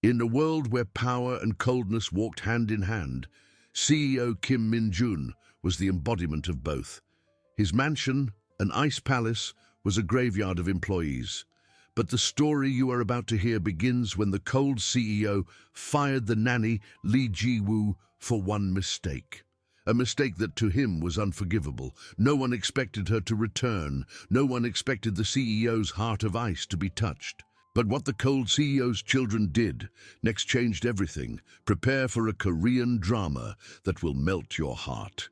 In a world where power and coldness walked hand in hand, CEO Kim Min-jun was the embodiment of both. His mansion, an ice palace, was a graveyard of employees. But the story you are about to hear begins when the cold CEO fired the nanny Lee Ji-woo for one mistake. A mistake that to him was unforgivable. No one expected her to return. No one expected the CEO's heart of ice to be touched. But what the cold CEO's children did next changed everything. Prepare for a Korean drama that will melt your heart.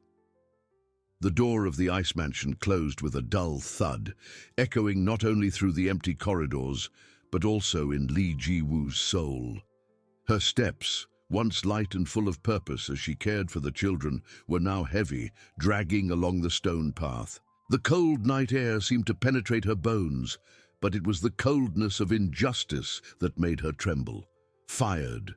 The door of the ice mansion closed with a dull thud, echoing not only through the empty corridors, but also in Lee Ji-woo's soul. Her steps, once light and full of purpose as she cared for the children, were now heavy, dragging along the stone path. The cold night air seemed to penetrate her bones, but it was the coldness of injustice that made her tremble. Fired.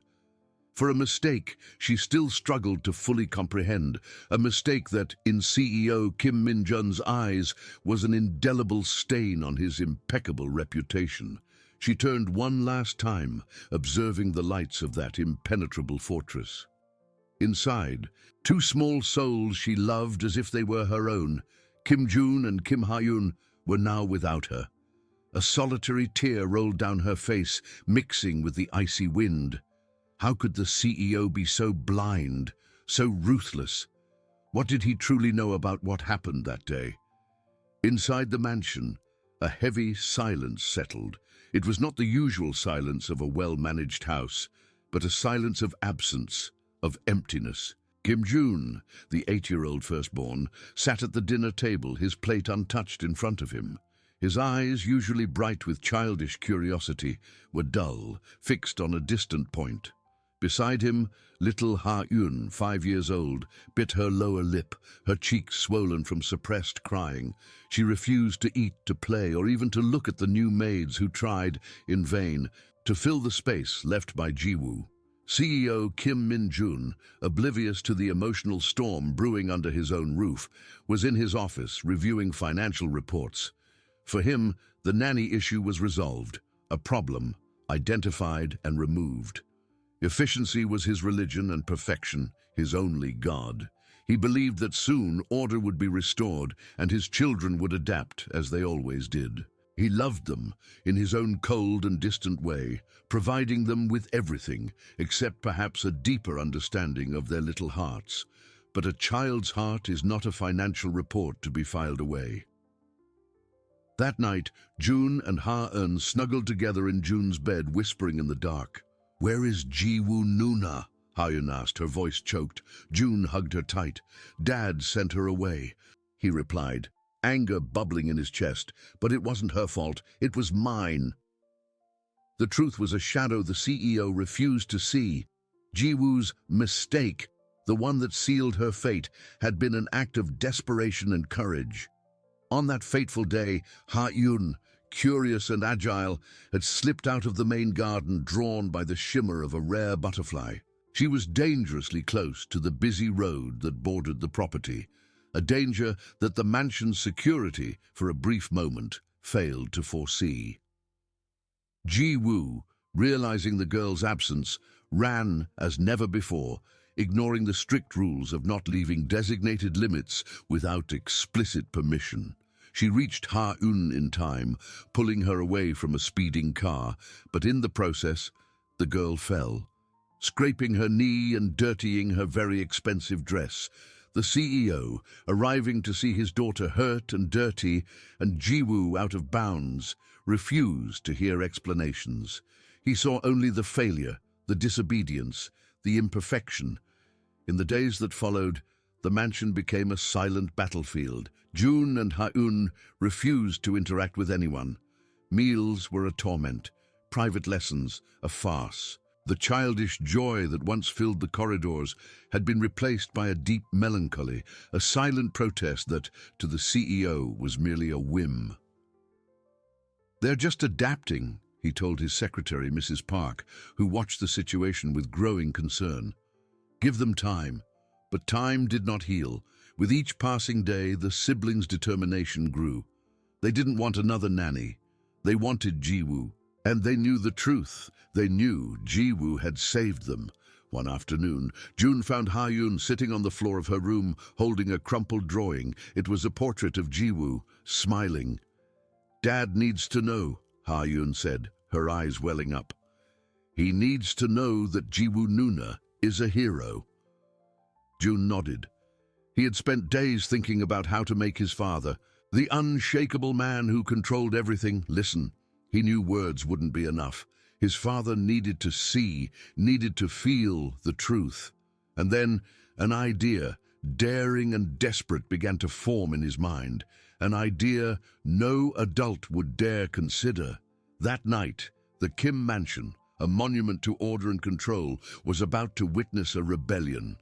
For a mistake she still struggled to fully comprehend, a mistake that, in CEO Kim Min-jun's eyes, was an indelible stain on his impeccable reputation. She turned one last time, observing the lights of that impenetrable fortress. Inside, two small souls she loved as if they were her own, Kim Jun and Kim Ha-yoon, were now without her. A solitary tear rolled down her face, mixing with the icy wind. How could the CEO be so blind, so ruthless? What did he truly know about what happened that day? Inside the mansion, a heavy silence settled. It was not the usual silence of a well-managed house, but a silence of absence, of emptiness. Kim Jun, the 8-year-old firstborn, sat at the dinner table, his plate untouched in front of him. His eyes, usually bright with childish curiosity, were dull, fixed on a distant point. Beside him, little Ha-yoon, 5 years old, bit her lower lip, her cheeks swollen from suppressed crying. She refused to eat, to play, or even to look at the new maids who tried, in vain, to fill the space left by Ji-woo. CEO Kim Min-jun, oblivious to the emotional storm brewing under his own roof, was in his office reviewing financial reports. For him, the nanny issue was resolved, a problem, identified and removed. Efficiency was his religion and perfection, his only God. He believed that soon order would be restored and his children would adapt as they always did. He loved them in his own cold and distant way, providing them with everything, except perhaps a deeper understanding of their little hearts. But a child's heart is not a financial report to be filed away. That night, Jun and Ha-eun snuggled together in Jun's bed, whispering in the dark. "Where is Ji-woo Nuna?" Ha-eun asked, her voice choked. Jun hugged her tight. "Dad sent her away," he replied, anger bubbling in his chest. "But it wasn't her fault, it was mine." The truth was a shadow the CEO refused to see. Ji-woo's mistake, the one that sealed her fate, had been an act of desperation and courage. On that fateful day, Ha-eun, curious and agile, had slipped out of the main garden, drawn by the shimmer of a rare butterfly. She was dangerously close to the busy road that bordered the property, a danger that the mansion's security, for a brief moment, failed to foresee. Ji-woo, realizing the girl's absence, ran as never before, ignoring the strict rules of not leaving designated limits without explicit permission. She reached Ha-eun in time, pulling her away from a speeding car, but in the process, the girl fell, scraping her knee and dirtying her very expensive dress. The CEO, arriving to see his daughter hurt and dirty, and Ji-woo out of bounds, refused to hear explanations. He saw only the failure, the disobedience, the imperfection. In the days that followed, the mansion became a silent battlefield. Jun and Ha-eun refused to interact with anyone. Meals were a torment, private lessons a farce. The childish joy that once filled the corridors had been replaced by a deep melancholy, a silent protest that, to the CEO, was merely a whim. "They're just adapting," he told his secretary, Mrs. Park, who watched the situation with growing concern. "Give them time." But time did not heal. With each passing day, the siblings' determination grew. They didn't want another nanny. They wanted Ji-woo. And they knew the truth. They knew Jiwoo had saved them. One afternoon, June found Ha-Yun sitting on the floor of her room, holding a crumpled drawing. It was a portrait of Jiwoo, smiling. "Dad needs to know," Ha-Yun said, her eyes welling up. "He needs to know that Jiwoo Nuna is a hero." June nodded. He had spent days thinking about how to make his father, the unshakable man who controlled everything, listen. He knew words wouldn't be enough. His father needed to see, needed to feel the truth. And then an idea, daring and desperate, began to form in his mind. An idea no adult would dare consider. That night, the Kim mansion, a monument to order and control, was about to witness a rebellion.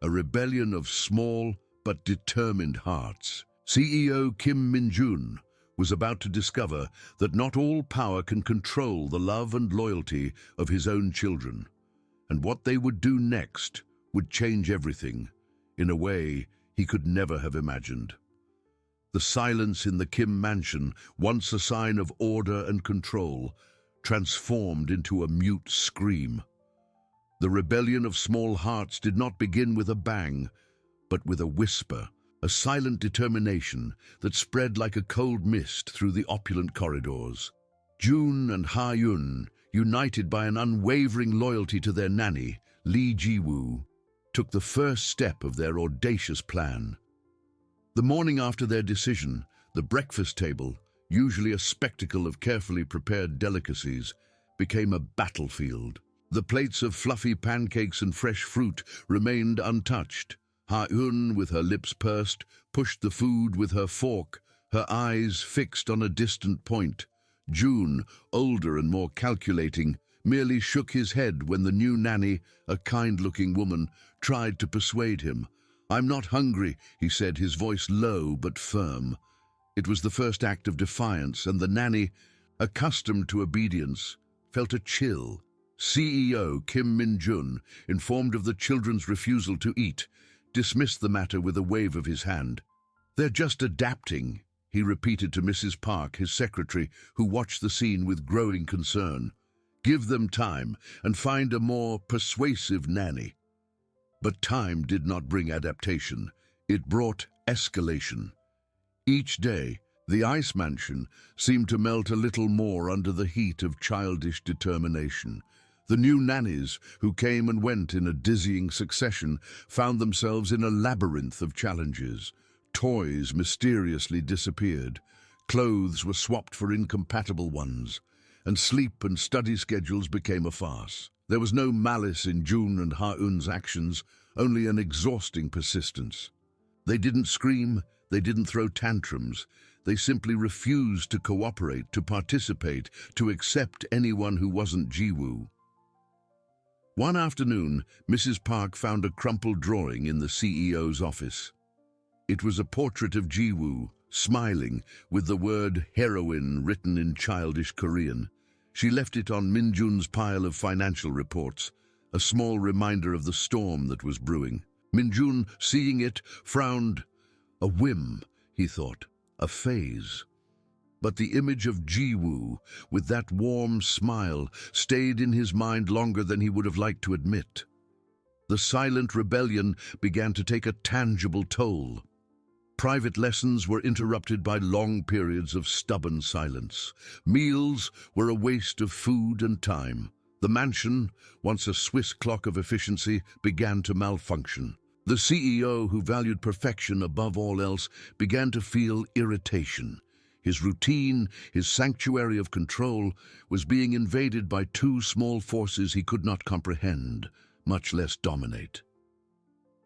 A rebellion of small but determined hearts. CEO Kim Min-jun was about to discover that not all power can control the love and loyalty of his own children. And what they would do next would change everything, in a way he could never have imagined. The silence in the Kim mansion, once a sign of order and control, transformed into a mute scream. The rebellion of small hearts did not begin with a bang, but with a whisper, a silent determination that spread like a cold mist through the opulent corridors. June and Ha-Yun, united by an unwavering loyalty to their nanny, Lee Jiwoo, took the first step of their audacious plan. The morning after their decision, the breakfast table, usually a spectacle of carefully prepared delicacies, became a battlefield. The plates of fluffy pancakes and fresh fruit remained untouched. Ha-Yun, with her lips pursed, pushed the food with her fork, her eyes fixed on a distant point. June, older and more calculating, merely shook his head when the new nanny, a kind-looking woman, tried to persuade him. "I'm not hungry," he said, his voice low but firm. It was the first act of defiance, and the nanny, accustomed to obedience, felt a chill. CEO Kim Min-jun, informed of the children's refusal to eat, dismissed the matter with a wave of his hand. "They're just adapting," he repeated to Mrs. Park, his secretary, who watched the scene with growing concern. "Give them time and find a more persuasive nanny." But time did not bring adaptation. It brought escalation. Each day, the ice mansion seemed to melt a little more under the heat of childish determination. The new nannies, who came and went in a dizzying succession, found themselves in a labyrinth of challenges. Toys mysteriously disappeared, clothes were swapped for incompatible ones, and sleep and study schedules became a farce. There was no malice in June and Ha-Yun's actions, only an exhausting persistence. They didn't scream, they didn't throw tantrums. They simply refused to cooperate, to participate, to accept anyone who wasn't Jiwoo. One afternoon, Mrs. Park found a crumpled drawing in the CEO's office. It was a portrait of Jiwoo, smiling, with the word heroine written in childish Korean. She left it on Min-jun's pile of financial reports, a small reminder of the storm that was brewing. Min-jun, seeing it, frowned. A whim, he thought, a phase. But the image of Jiwoo, with that warm smile, stayed in his mind longer than he would have liked to admit. The silent rebellion began to take a tangible toll. Private lessons were interrupted by long periods of stubborn silence. Meals were a waste of food and time. The mansion, once a Swiss clock of efficiency, began to malfunction. The CEO, who valued perfection above all else, began to feel irritation. His routine, his sanctuary of control, was being invaded by two small forces he could not comprehend, much less dominate.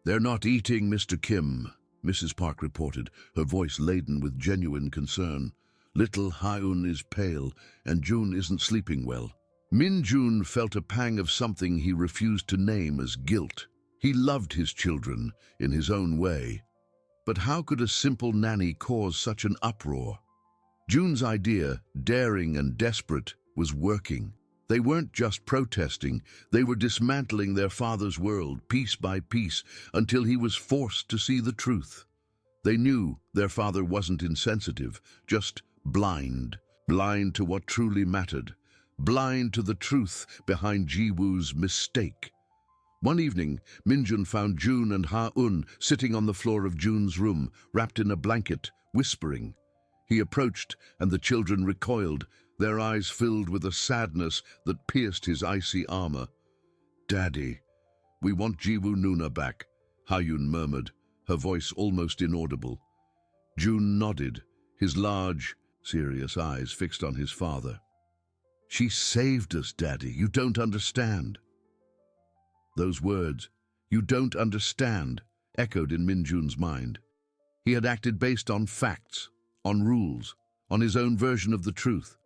"They're not eating, Mr. Kim," Mrs. Park reported, her voice laden with genuine concern. "Little Ha-Yun is pale, and June isn't sleeping well." Min-jun felt a pang of something he refused to name as guilt. He loved his children in his own way. But how could a simple nanny cause such an uproar? June's idea, daring and desperate, was working. They weren't just protesting, they were dismantling their father's world, piece by piece, until he was forced to see the truth. They knew their father wasn't insensitive, just blind to what truly mattered. blind to the truth behind Ji-woo's mistake. One evening, Min-jun found June and Ha-eun sitting on the floor of June's room, wrapped in a blanket, whispering. He approached, and the children recoiled, their eyes filled with a sadness that pierced his icy armor. "Daddy, we want Ji-woo Nuna back," Ha-eun murmured, her voice almost inaudible. June nodded, his large, serious eyes fixed on his father. "She saved us, Daddy. You don't understand." Those words, "you don't understand," echoed in Min-jun's mind. He had acted based on facts, on rules, on his own version of the truth.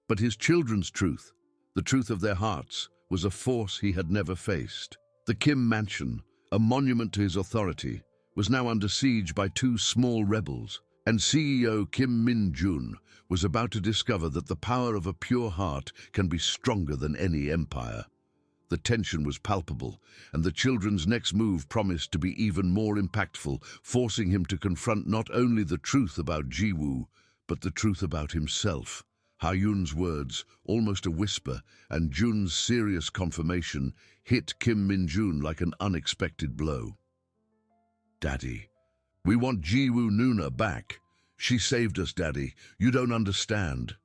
But his children's truth, the truth of their hearts, was a force he had never faced. The Kim mansion, a monument to his authority, was now under siege by two small rebels, and CEO Kim Min-jun was about to discover that the power of a pure heart can be stronger than any empire. The tension was palpable, and the children's next move promised to be even more impactful, forcing him to confront not only the truth about Ji-woo, but the truth about himself. Ha-eun's words, almost a whisper, and Jun's serious confirmation hit Kim Min-jun like an unexpected blow. "Daddy, we want Ji-woo Nuna back. She saved us, Daddy. You don't understand."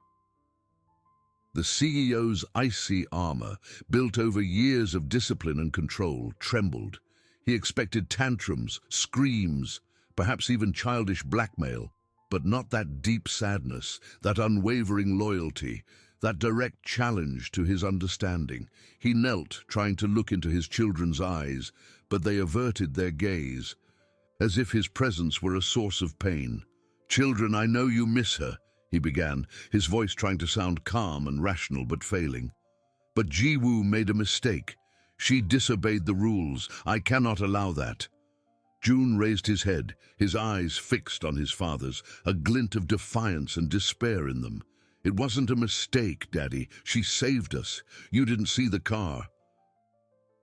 The CEO's icy armor, built over years of discipline and control, trembled. He expected tantrums, screams, perhaps even childish blackmail, but not that deep sadness, that unwavering loyalty, that direct challenge to his understanding. He knelt, trying to look into his children's eyes, but they averted their gaze, as if his presence were a source of pain. "Children, I know you miss her," he began, his voice trying to sound calm and rational but failing. "But Ji-woo made a mistake. She disobeyed the rules. I cannot allow that." June raised his head, his eyes fixed on his father's, a glint of defiance and despair in them. "It wasn't a mistake, Daddy. She saved us. You didn't see the car."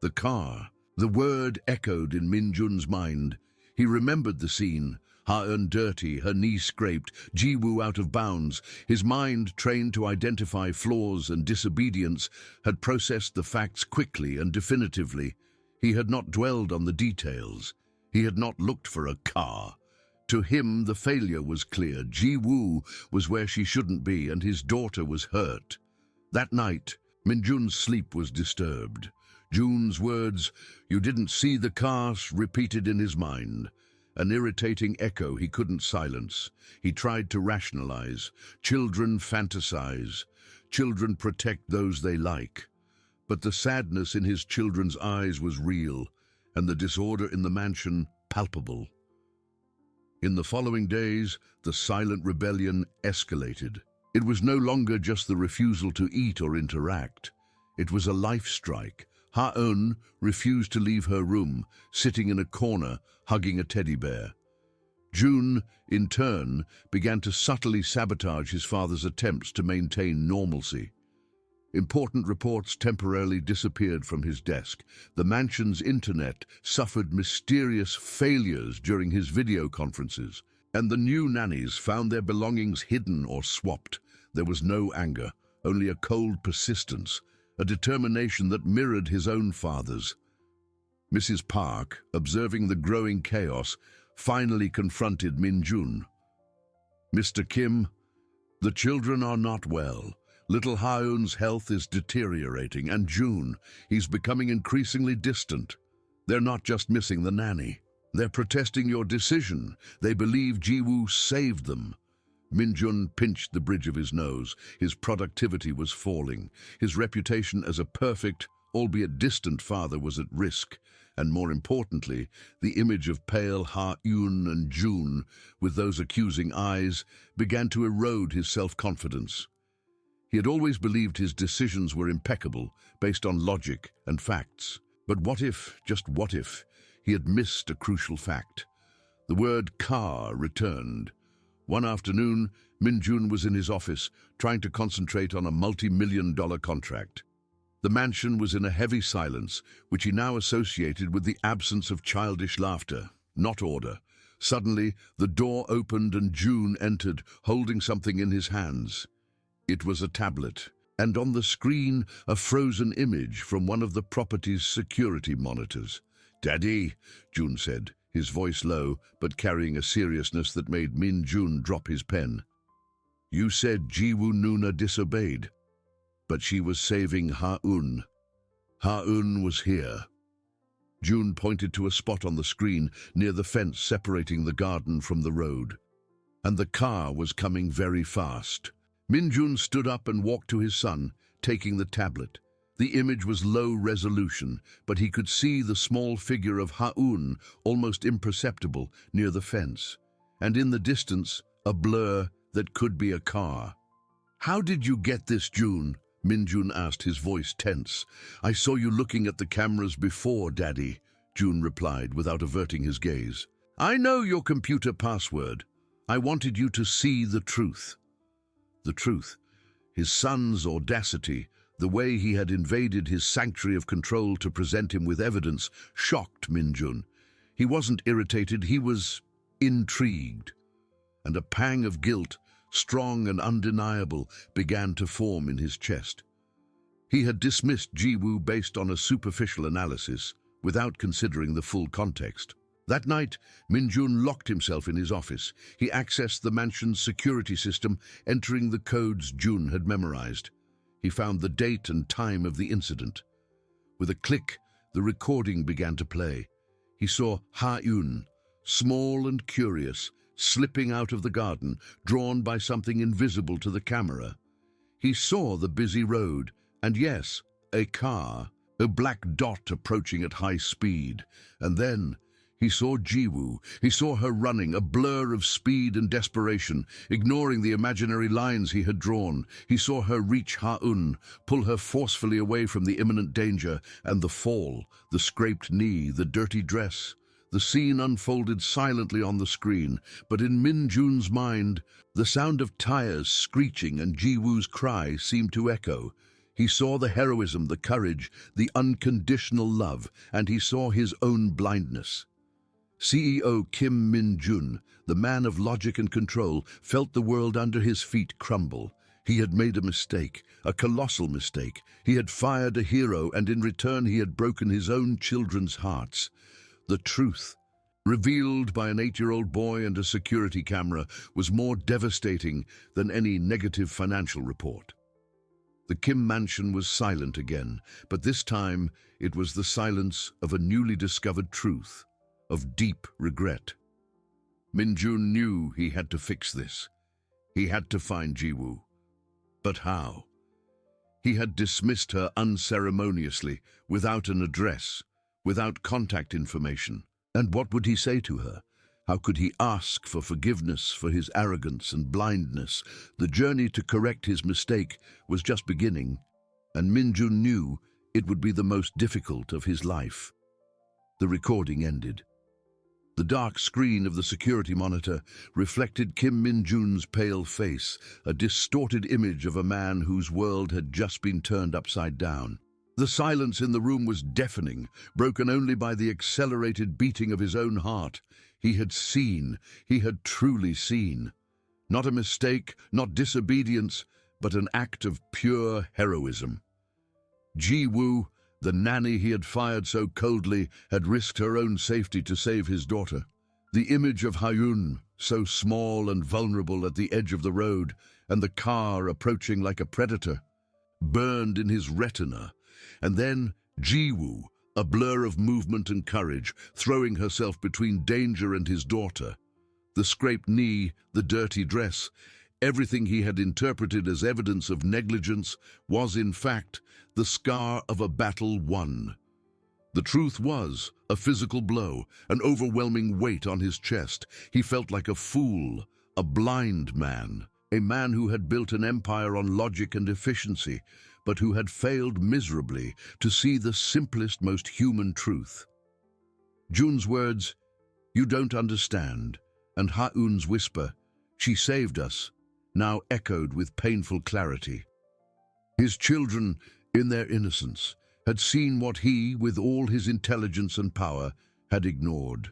The car. The word echoed in Min-jun's mind. He remembered the scene. Ha-eun dirty, her knee scraped, Ji-woo out of bounds. His mind, trained to identify flaws and disobedience, had processed the facts quickly and definitively. He had not dwelled on the details. He had not looked for a car. To him, the failure was clear. Ji-woo was where she shouldn't be, and his daughter was hurt. That night, Min-jun's sleep was disturbed. June's words, "You didn't see the car," repeated in his mind. An irritating echo he couldn't silence. He tried to rationalize. Children fantasize. Children protect those they like. But the sadness in his children's eyes was real, and the disorder in the mansion palpable. In the following days, the silent rebellion escalated. It was no longer just the refusal to eat or interact. It was a life strike. Ha-eun refused to leave her room, sitting in a corner, hugging a teddy bear. June, in turn, began to subtly sabotage his father's attempts to maintain normalcy. Important reports temporarily disappeared from his desk. The mansion's internet suffered mysterious failures during his video conferences, and the new nannies found their belongings hidden or swapped. There was no anger, only a cold persistence, a determination that mirrored his own father's. Mrs. Park, observing the growing chaos, finally confronted Min-jun. "Mr. Kim, the children are not well. Little Ha-eun's health is deteriorating, and June, he's becoming increasingly distant. They're not just missing the nanny. They're protesting your decision. They believe Ji-woo saved them." Min-jun pinched the bridge of his nose. His productivity was falling. His reputation as a perfect, albeit distant father was at risk. And more importantly, the image of pale Ha-eun and June, with those accusing eyes, began to erode his self-confidence. He had always believed his decisions were impeccable, based on logic and facts. But what if, just what if, he had missed a crucial fact? The word car returned. One afternoon, Min-jun was in his office, trying to concentrate on a multi-million-dollar contract. The mansion was in a heavy silence, which he now associated with the absence of childish laughter, not order. Suddenly, the door opened and June entered, holding something in his hands. It was a tablet. and on the screen a frozen image from one of the property's security monitors. "Daddy," Jun said, his voice low but carrying a seriousness that made Min Jun drop his pen. "You said Jiwoo Nuna disobeyed, but she was saving Ha-un. Ha-un was here." Jun pointed to a spot on the screen near the fence separating the garden from the road. And the car was coming very fast. Min Jun stood up and walked to his son, taking the tablet. The image was low resolution, but he could see the small figure of Ha-un, almost imperceptible, near the fence. And in the distance, a blur that could be a car. "How did you get this, Jun?" Min Jun asked, his voice tense. "I saw you looking at the cameras before, Daddy," Jun replied without averting his gaze. "I know your computer password. I wanted you to see the truth." The truth. His son's audacity, the way he had invaded his sanctuary of control to present him with evidence, shocked Min Jun. He wasn't irritated, he was intrigued. And a pang of guilt, strong and undeniable, began to form in his chest. He had dismissed Jiwoo based on a superficial analysis, without considering the full context. That night, Min Jun locked himself in his office. He accessed the mansion's security system, entering the codes Jun had memorized. He found the date and time of the incident. With a click, the recording began to play. He saw Ha-un, small and curious, slipping out of the garden, drawn by something invisible to the camera. He saw the busy road, and yes, a car, a black dot approaching at high speed. And then he saw Jiwoo. He saw her running, a blur of speed and desperation, ignoring the imaginary lines he had drawn. He saw her reach Ha-un, pull her forcefully away from the imminent danger, and the fall, the scraped knee, the dirty dress. The scene unfolded silently on the screen, but in Min Jun's mind, the sound of tires screeching and Jiwoo's cry seemed to echo. He saw the heroism, the courage, the unconditional love, and he saw his own blindness. CEO Kim Min Jun, the man of logic and control, felt the world under his feet crumble. He had made a mistake, a colossal mistake. He had fired a hero, and in return he had broken his own children's hearts. The truth, revealed by an 8-year-old boy and a security camera, was more devastating than any negative financial report. The Kim mansion was silent again, but this time it was the silence of a newly discovered truth, of deep regret. Min Jun knew he had to fix this. He had to find Jiwoo. But how? He had dismissed her unceremoniously, without an address, without contact information. And what would he say to her? How could he ask for forgiveness for his arrogance and blindness? The journey to correct his mistake was just beginning, and Min Jun knew it would be the most difficult of his life. The recording ended. The dark screen of the security monitor reflected Kim Min Jun's pale face, a distorted image of a man whose world had just been turned upside down. The silence in the room was deafening, broken only by the accelerated beating of his own heart. He had seen, he had truly seen. Not a mistake, not disobedience, but an act of pure heroism. Jiwoo, the nanny he had fired so coldly, had risked her own safety to save his daughter. The image of Ha-un, so small and vulnerable at the edge of the road, and the car approaching like a predator, burned in his retina. And then Jiwoo, a blur of movement and courage, throwing herself between danger and his daughter. The scraped knee, the dirty dress, everything he had interpreted as evidence of negligence was, in fact, the scar of a battle won. The truth was a physical blow, an overwhelming weight on his chest. He felt like a fool, a blind man, a man who had built an empire on logic and efficiency, but who had failed miserably to see the simplest, most human truth. Jun's words, "You don't understand," and Ha-un's whisper, "She saved us," now echoed with painful clarity. His children, in their innocence, had seen what he, with all his intelligence and power, had ignored.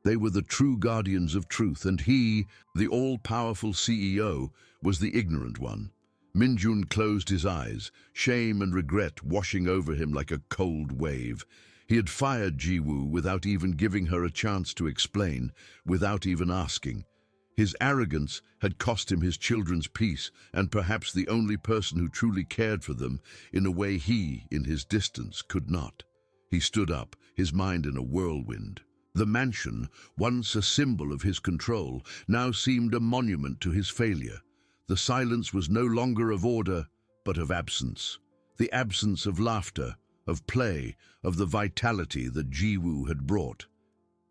They were the true guardians of truth, and he, the all-powerful CEO, was the ignorant one. Minjun closed his eyes, shame and regret washing over him like a cold wave. He had fired Jiwoo without even giving her a chance to explain, without even asking. His arrogance had cost him his children's peace and perhaps the only person who truly cared for them in a way he, in his distance, could not. He stood up, his mind in a whirlwind. The mansion, once a symbol of his control, now seemed a monument to his failure. The silence was no longer of order, but of absence. The absence of laughter, of play, of the vitality that Jiwoo had brought.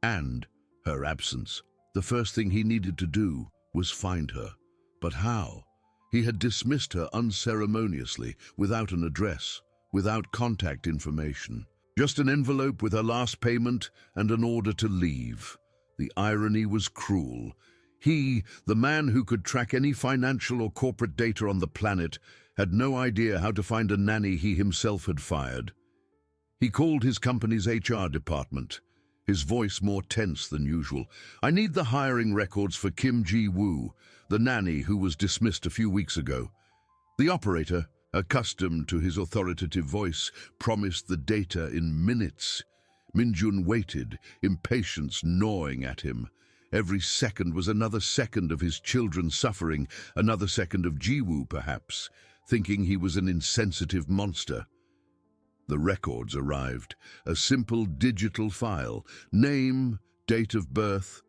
And her absence. The first thing he needed to do was find her. But how? He had dismissed her unceremoniously, without an address, without contact information. Just an envelope with her last payment and an order to leave. The irony was cruel. He, the man who could track any financial or corporate data on the planet, had no idea how to find a nanny he himself had fired. He called his company's HR department, his voice more tense than usual. "I need the hiring records for Kim Ji-woo, the nanny who was dismissed a few weeks ago." The operator, accustomed to his authoritative voice, promised the data in minutes. Minjun waited, impatience gnawing at him. Every second was another second of his children suffering, another second of Jiwoo, perhaps, thinking he was an insensitive monster. The records arrived, a simple digital file, name, date of birth,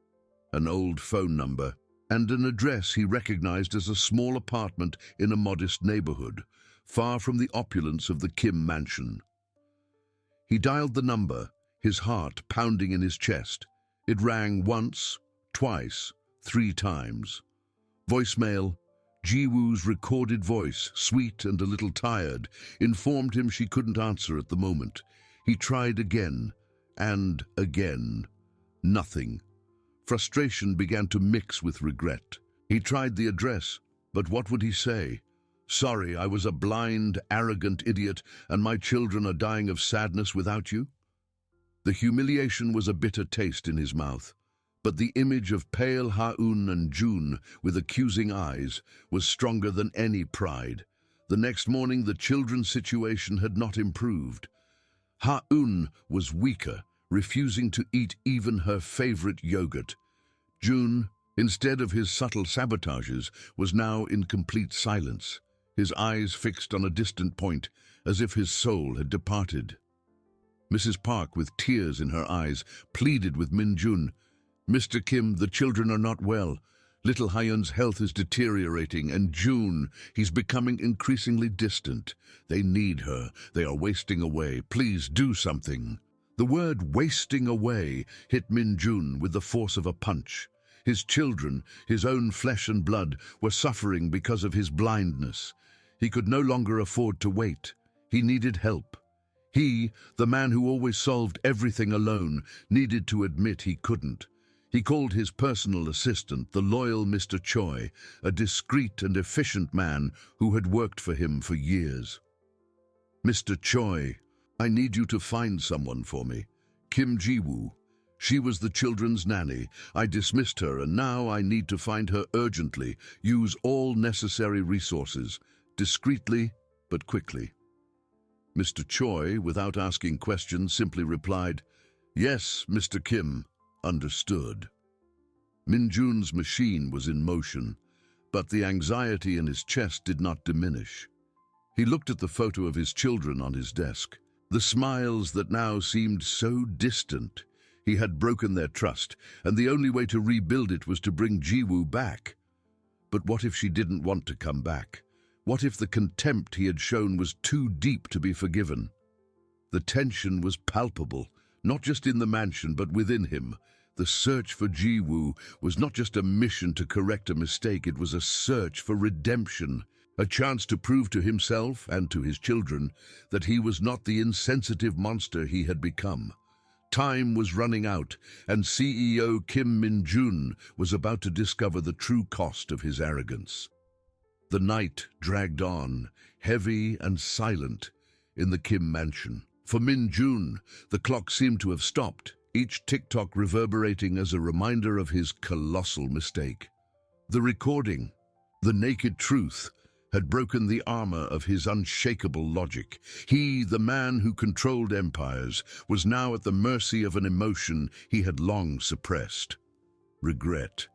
an old phone number, and an address he recognized as a small apartment in a modest neighborhood, far from the opulence of the Kim mansion. He dialed the number, his heart pounding in his chest. It rang once, twice, 3 times. Voicemail. Jiwoo's recorded voice, sweet and a little tired, informed him she couldn't answer at the moment. He tried again, and again. Nothing. Frustration began to mix with regret. He tried the address, but what would he say? "Sorry, I was a blind, arrogant idiot, and my children are dying of sadness without you?" The humiliation was a bitter taste in his mouth. But the image of pale Ha-eun and June with accusing eyes was stronger than any pride. The next morning the children's situation had not improved. Ha-eun was weaker, refusing to eat even her favorite yogurt. June, instead of his subtle sabotages, was now in complete silence, his eyes fixed on a distant point, as if his soul had departed. Mrs. Park, with tears in her eyes, pleaded with Minjun. "Mr. Kim, the children are not well. Little Ha-eun's health is deteriorating, and June, he's becoming increasingly distant. They need her. They are wasting away. Please do something." The word "wasting away" hit Minjun with the force of a punch. His children, his own flesh and blood, were suffering because of his blindness. He could no longer afford to wait. He needed help. He, the man who always solved everything alone, needed to admit he couldn't. He called his personal assistant, the loyal Mr. Choi, a discreet and efficient man who had worked for him for years. "Mr. Choi, I need you to find someone for me. Kim Ji-woo. She was the children's nanny. I dismissed her, and now I need to find her urgently. Use all necessary resources, discreetly but quickly." Mr. Choi, without asking questions, simply replied, "Yes, Mr. Kim. Understood." Minjun's machine was in motion, but the anxiety in his chest did not diminish. He looked at the photo of his children on his desk, the smiles that now seemed so distant. He had broken their trust, and the only way to rebuild it was to bring Jiwoo back. But what if she didn't want to come back? What if the contempt he had shown was too deep to be forgiven? The tension was palpable, not just in the mansion, but within him. The search for Jiwoo was not just a mission to correct a mistake, it was a search for redemption, a chance to prove to himself and to his children that he was not the insensitive monster he had become. Time was running out, and CEO Kim Min-jun was about to discover the true cost of his arrogance. The night dragged on, heavy and silent, in the Kim mansion. For Min-jun, the clock seemed to have stopped, each tick-tock reverberating as a reminder of his colossal mistake. The recording, the naked truth, had broken the armor of his unshakable logic. He, the man who controlled empires, was now at the mercy of an emotion he had long suppressed. Regret.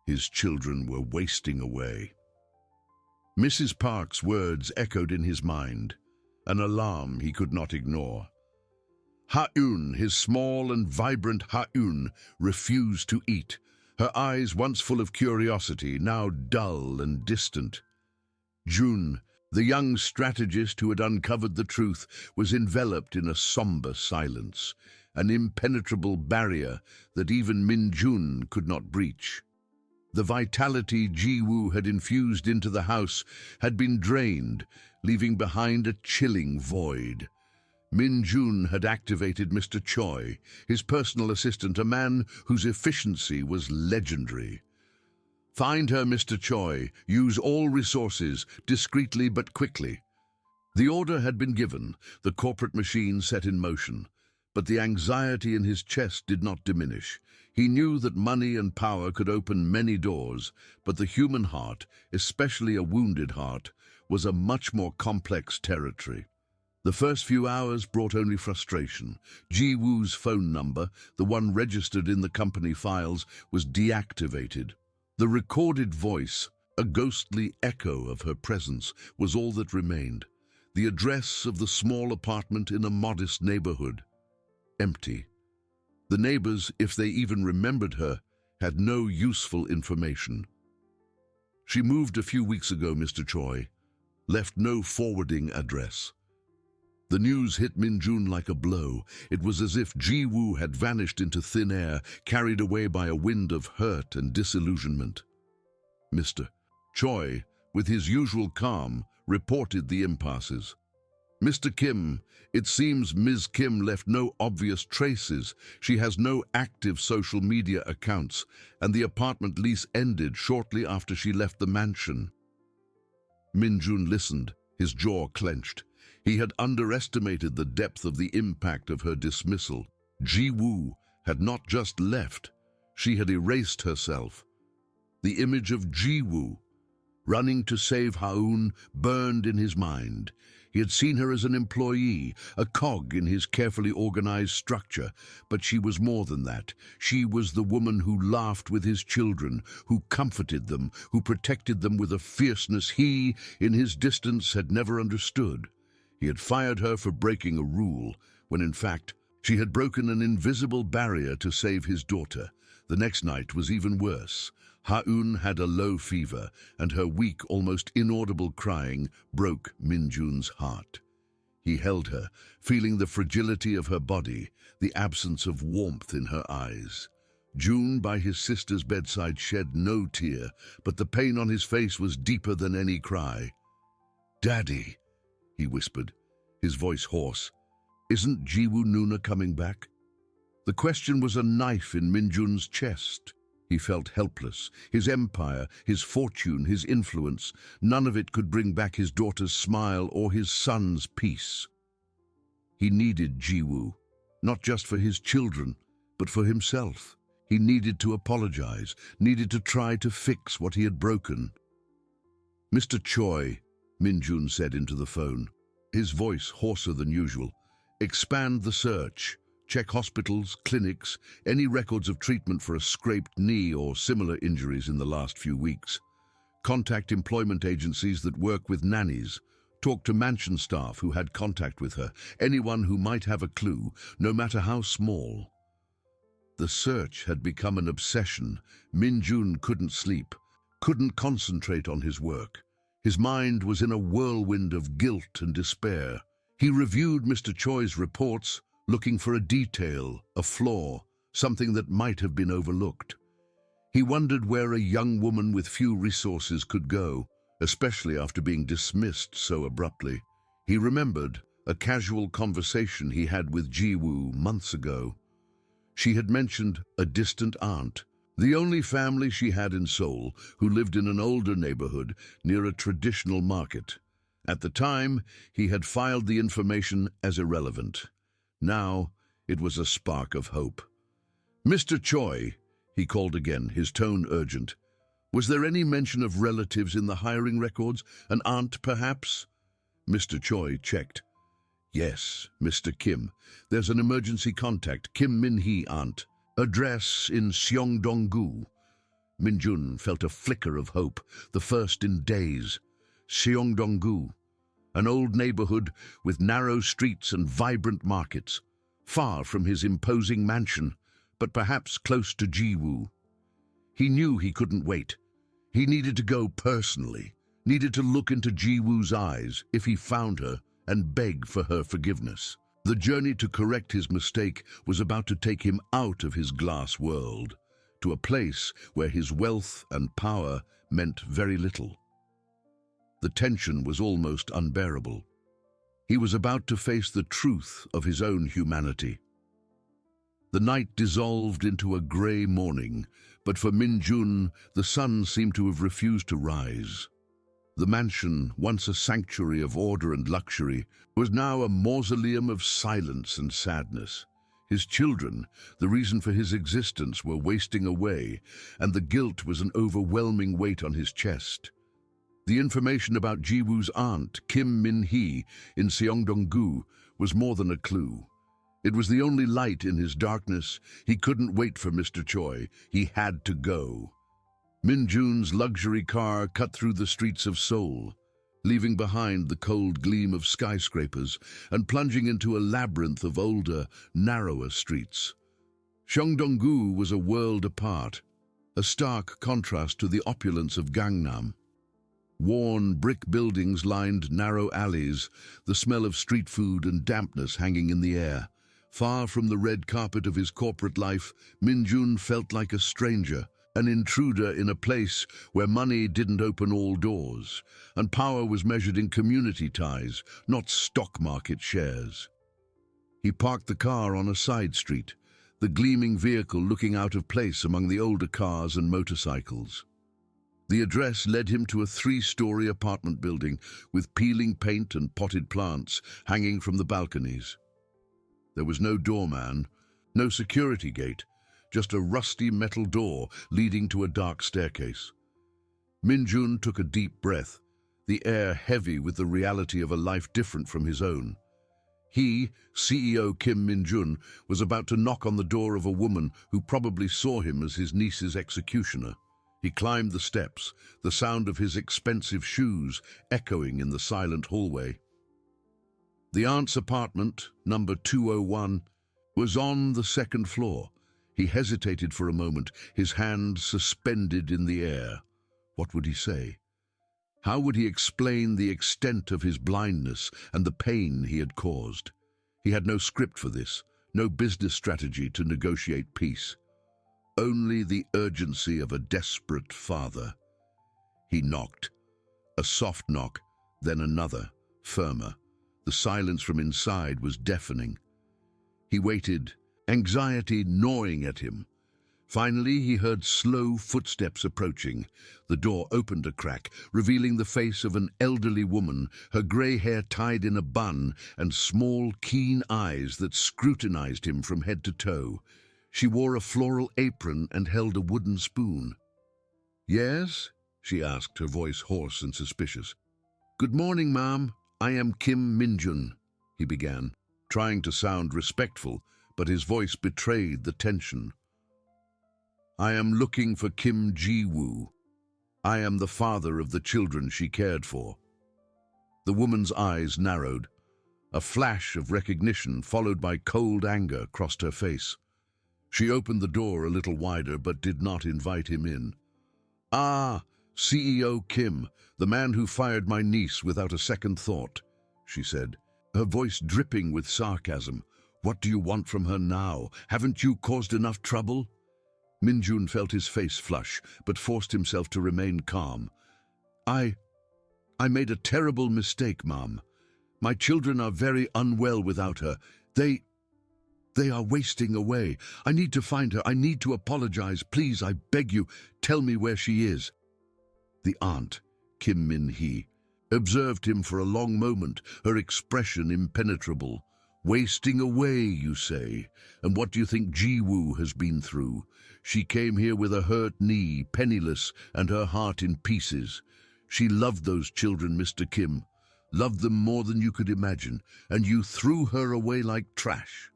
His children were wasting away. Mrs. Park's words echoed in his mind, an alarm he could not ignore. Ha-un, his small and vibrant Ha-un, refused to eat, her eyes once full of curiosity, now dull and distant. June, the young strategist who had uncovered the truth, was enveloped in a somber silence, an impenetrable barrier that even Min-jun could not breach. The vitality Ji-woo had infused into the house had been drained, leaving behind a chilling void. Min-jun had activated Mr. Choi, his personal assistant, a man whose efficiency was legendary. Find her, Mr. Choi. Use all resources, discreetly but quickly. The order had been given, the corporate machine set in motion, but the anxiety in his chest did not diminish. He knew that money and power could open many doors, but the human heart, especially a wounded heart, was a much more complex territory. The first few hours brought only frustration. Ji-woo's phone number, the one registered in the company files, was deactivated. The recorded voice, a ghostly echo of her presence, was all that remained. The address of the small apartment in a modest neighborhood. Empty. The neighbors, if they even remembered her, had no useful information. She moved a few weeks ago, Mr. Choi. Left no forwarding address. The news hit Min-jun like a blow. It was as if Ji-woo had vanished into thin air, carried away by a wind of hurt and disillusionment. Mr. Choi, with his usual calm, reported the impasses. Mr. Kim, it seems Ms. Kim left no obvious traces. She has no active social media accounts, and the apartment lease ended shortly after she left the mansion. Min-jun listened, his jaw clenched. He had underestimated the depth of the impact of her dismissal. Ji-woo had not just left, she had erased herself. The image of Ji-woo, running to save Ha-un, burned in his mind. He had seen her as an employee, a cog in his carefully organized structure, but she was more than that. She was the woman who laughed with his children, who comforted them, who protected them with a fierceness he, in his distance, had never understood. He had fired her for breaking a rule, when in fact, she had broken an invisible barrier to save his daughter. The next night was even worse. Ha-un had a low fever, and her weak, almost inaudible crying broke Min-jun's heart. He held her, feeling the fragility of her body, the absence of warmth in her eyes. June, by his sister's bedside, shed no tear, but the pain on his face was deeper than any cry. "Daddy," he whispered, his voice hoarse. "Isn't Ji-woo Nuna coming back?" The question was a knife in Min-jun's chest. He felt helpless. His empire, his fortune, his influence, none of it could bring back his daughter's smile or his son's peace. He needed Ji-woo, not just for his children, but for himself. He needed to apologize, needed to try to fix what he had broken. "Mr. Choi," Min-jun said into the phone, his voice hoarser than usual, "expand the search. Check hospitals, clinics, any records of treatment for a scraped knee or similar injuries in the last few weeks. Contact employment agencies that work with nannies. Talk to mansion staff who had contact with her, anyone who might have a clue, no matter how small." The search had become an obsession. Min-jun couldn't sleep, couldn't concentrate on his work. His mind was in a whirlwind of guilt and despair. He reviewed Mr. Choi's reports, looking for a detail, a flaw, something that might have been overlooked. He wondered where a young woman with few resources could go, especially after being dismissed so abruptly. He remembered a casual conversation he had with Ji-woo months ago. She had mentioned a distant aunt, the only family she had in Seoul, who lived in an older neighborhood near a traditional market. At the time, he had filed the information as irrelevant. Now, it was a spark of hope. "Mr. Choi," he called again, his tone urgent. Was there any mention of relatives in the hiring records? An aunt, perhaps? Mr. Choi checked. Yes, Mr. Kim. There's an emergency contact, Kim Min-hee aunt. Address in Seongdong-gu. Min-jun felt a flicker of hope, the first in days. Seongdong-gu, an old neighborhood with narrow streets and vibrant markets, far from his imposing mansion, but perhaps close to Jiwoo. He knew he couldn't wait. He needed to go personally, needed to look into Jiwoo's eyes if he found her and beg for her forgiveness. The journey to correct his mistake was about to take him out of his glass world, to a place where his wealth and power meant very little. The tension was almost unbearable. He was about to face the truth of his own humanity. The night dissolved into a grey morning, but for Min-jun, the sun seemed to have refused to rise. The mansion, once a sanctuary of order and luxury, was now a mausoleum of silence and sadness. His children, the reason for his existence, were wasting away, and the guilt was an overwhelming weight on his chest. The information about Jiwoo's aunt, Kim Min-hee, in Seongdong-gu, was more than a clue. It was the only light in his darkness. He couldn't wait for Mr. Choi. He had to go. Min-jun's luxury car cut through the streets of Seoul, leaving behind the cold gleam of skyscrapers and plunging into a labyrinth of older, narrower streets. Seongdong-gu was a world apart, a stark contrast to the opulence of Gangnam. Worn brick buildings lined narrow alleys, the smell of street food and dampness hanging in the air. Far from the red carpet of his corporate life, Min-jun felt like a stranger, an intruder in a place where money didn't open all doors, and power was measured in community ties, not stock market shares. He parked the car on a side street, the gleaming vehicle looking out of place among the older cars and motorcycles. The address led him to a 3-story apartment building with peeling paint and potted plants hanging from the balconies. There was no doorman, no security gate, just a rusty metal door leading to a dark staircase. Min-jun took a deep breath, the air heavy with the reality of a life different from his own. He, CEO Kim Min-jun, was about to knock on the door of a woman who probably saw him as his niece's executioner. He climbed the steps, the sound of his expensive shoes echoing in the silent hallway. The aunt's apartment, number 201, was on the 2nd floor. He hesitated for a moment, his hand suspended in the air. What would he say? How would he explain the extent of his blindness and the pain he had caused? He had no script for this, no business strategy to negotiate peace. Only the urgency of a desperate father. He knocked. A soft knock, then another, firmer. The silence from inside was deafening. He waited, anxiety gnawing at him. Finally, he heard slow footsteps approaching. The door opened a crack, revealing the face of an elderly woman, her grey hair tied in a bun and small, keen eyes that scrutinized him from head to toe. She wore a floral apron and held a wooden spoon. "Yes?" she asked, her voice hoarse and suspicious. "Good morning, ma'am. I am Kim Min-jun," he began, trying to sound respectful, but his voice betrayed the tension. "I am looking for Kim Jiwoo. I am the father of the children she cared for." The woman's eyes narrowed. A flash of recognition followed by cold anger crossed her face. She opened the door a little wider but did not invite him in. "Ah, CEO Kim, the man who fired my niece without a second thought," she said, her voice dripping with sarcasm. "What do you want from her now? Haven't you caused enough trouble?" Min-jun felt his face flush, but forced himself to remain calm. I made a terrible mistake, Mom. My children are very unwell without her. They are wasting away. I need to find her. I need to apologize. Please, I beg you, tell me where she is." The aunt, Kim Min-hee, observed him for a long moment, her expression impenetrable. Wasting away, you say. And what do you think Jiwoo has been through? She came here with a hurt knee, penniless, and her heart in pieces. She loved those children, Mr. Kim. Loved them more than you could imagine, and you threw her away like trash.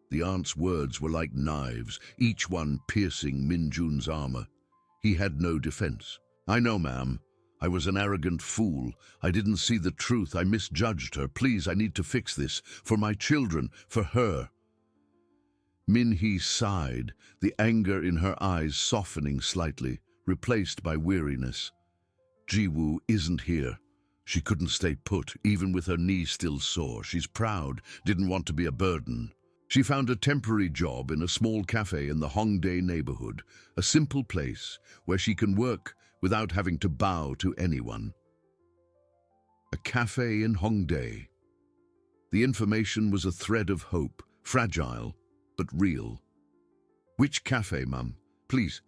The aunt's words were like knives, each one piercing Min Jun's armor. He had no defense. I know, ma'am. I was an arrogant fool. I didn't see the truth. I misjudged her. Please, I need to fix this. For my children, for her. Min-hee sighed, the anger in her eyes softening slightly, replaced by weariness. Jiwoo isn't here. She couldn't stay put, even with her knee still sore. She's proud, didn't want to be a burden. She found a temporary job in a small cafe in the Hongdae neighborhood, a simple place where she can work without having to bow to anyone. A cafe in Hongdae. The information was a thread of hope, fragile, but real. Which cafe, Mum? Please,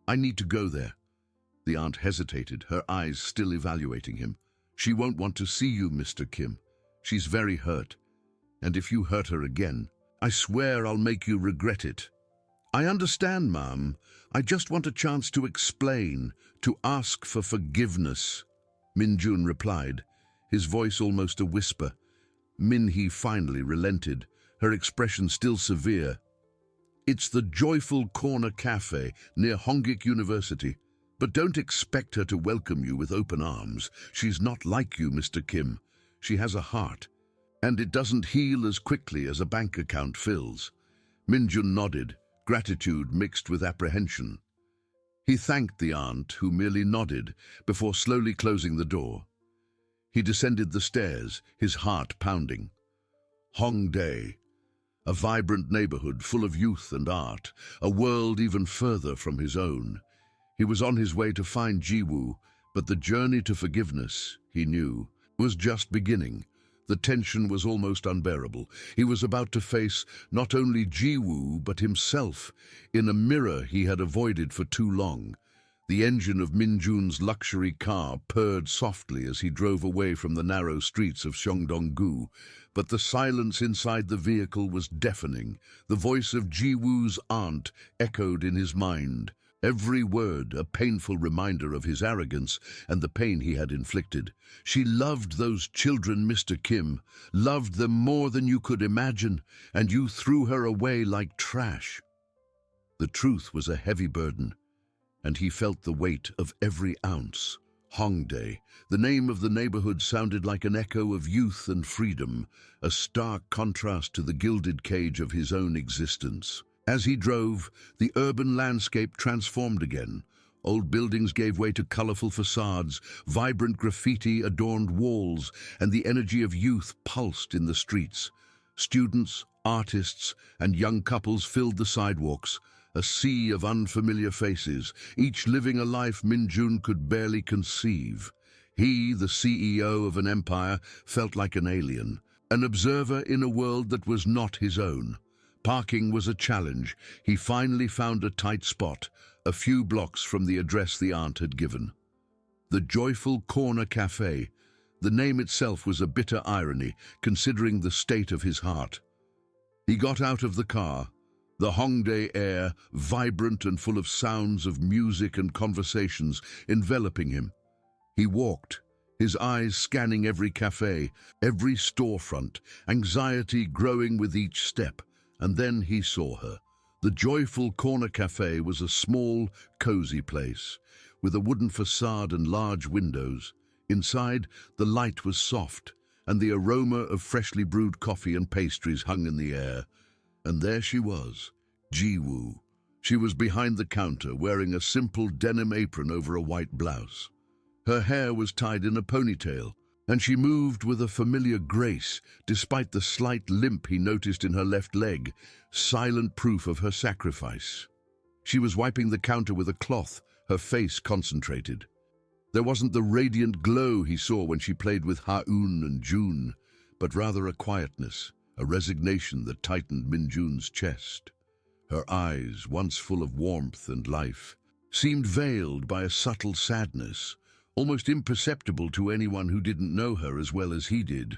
I need to go there. The aunt hesitated, her eyes still evaluating him. She won't want to see you, Mr. Kim. She's very hurt. And if you hurt her again, I swear I'll make you regret it. I understand, Ma'am. I just want a chance to explain, to ask for forgiveness, Min Jun replied, his voice almost a whisper. Min-hee finally relented, her expression still severe. It's the Joyful Corner Cafe near Hongik University. But don't expect her to welcome you with open arms. She's not like you, Mr. Kim. She has a heart, and it doesn't heal as quickly as a bank account fills. Min-jun nodded, gratitude mixed with apprehension. He thanked the aunt, who merely nodded, before slowly closing the door. He descended the stairs, his heart pounding. Hongdae, a vibrant neighborhood full of youth and art, a world even further from his own. He was on his way to find Jiwoo, but the journey to forgiveness, he knew, was just beginning. The tension was almost unbearable. He was about to face not only Jiwoo, but himself, in a mirror he had avoided for too long. The engine of Min Jun's luxury car purred softly as he drove away from the narrow streets of Syeongdong-gu, but the silence inside the vehicle was deafening. The voice of Jiwoo's aunt echoed in his mind. Every word a painful reminder of his arrogance and the pain he had inflicted. She loved those children, Mr. Kim, loved them more than you could imagine, and you threw her away like trash. The truth was a heavy burden, and he felt the weight of every ounce. Hongdae, the name of the neighborhood, sounded like an echo of youth and freedom, a stark contrast to the gilded cage of his own existence. As he drove, the urban landscape transformed again. Old buildings gave way to colorful facades, vibrant graffiti adorned walls, and the energy of youth pulsed in the streets. Students, artists, and young couples filled the sidewalks, a sea of unfamiliar faces, each living a life Min Jun could barely conceive. He, the CEO of an empire, felt like an alien, an observer in a world that was not his own. Parking was a challenge. He finally found a tight spot, a few blocks from the address the aunt had given. The Joyful Corner Cafe. The name itself was a bitter irony, considering the state of his heart. He got out of the car, the Hongdae air, vibrant and full of sounds of music and conversations, enveloping him. He walked, his eyes scanning every cafe, every storefront, anxiety growing with each step. And then he saw her. The Joyful Corner Cafe was a small, cozy place, with a wooden facade and large windows. Inside, the light was soft, and the aroma of freshly brewed coffee and pastries hung in the air. And there she was, Jiwoo. She was behind the counter, wearing a simple denim apron over a white blouse. Her hair was tied in a ponytail, and she moved with a familiar grace, despite the slight limp he noticed in her left leg, silent proof of her sacrifice. She was wiping the counter with a cloth, her face concentrated. There wasn't the radiant glow he saw when she played with Ha-eun and June, but rather a quietness, a resignation that tightened Min Jun's chest. Her eyes, once full of warmth and life, seemed veiled by a subtle sadness, almost imperceptible to anyone who didn't know her as well as he did.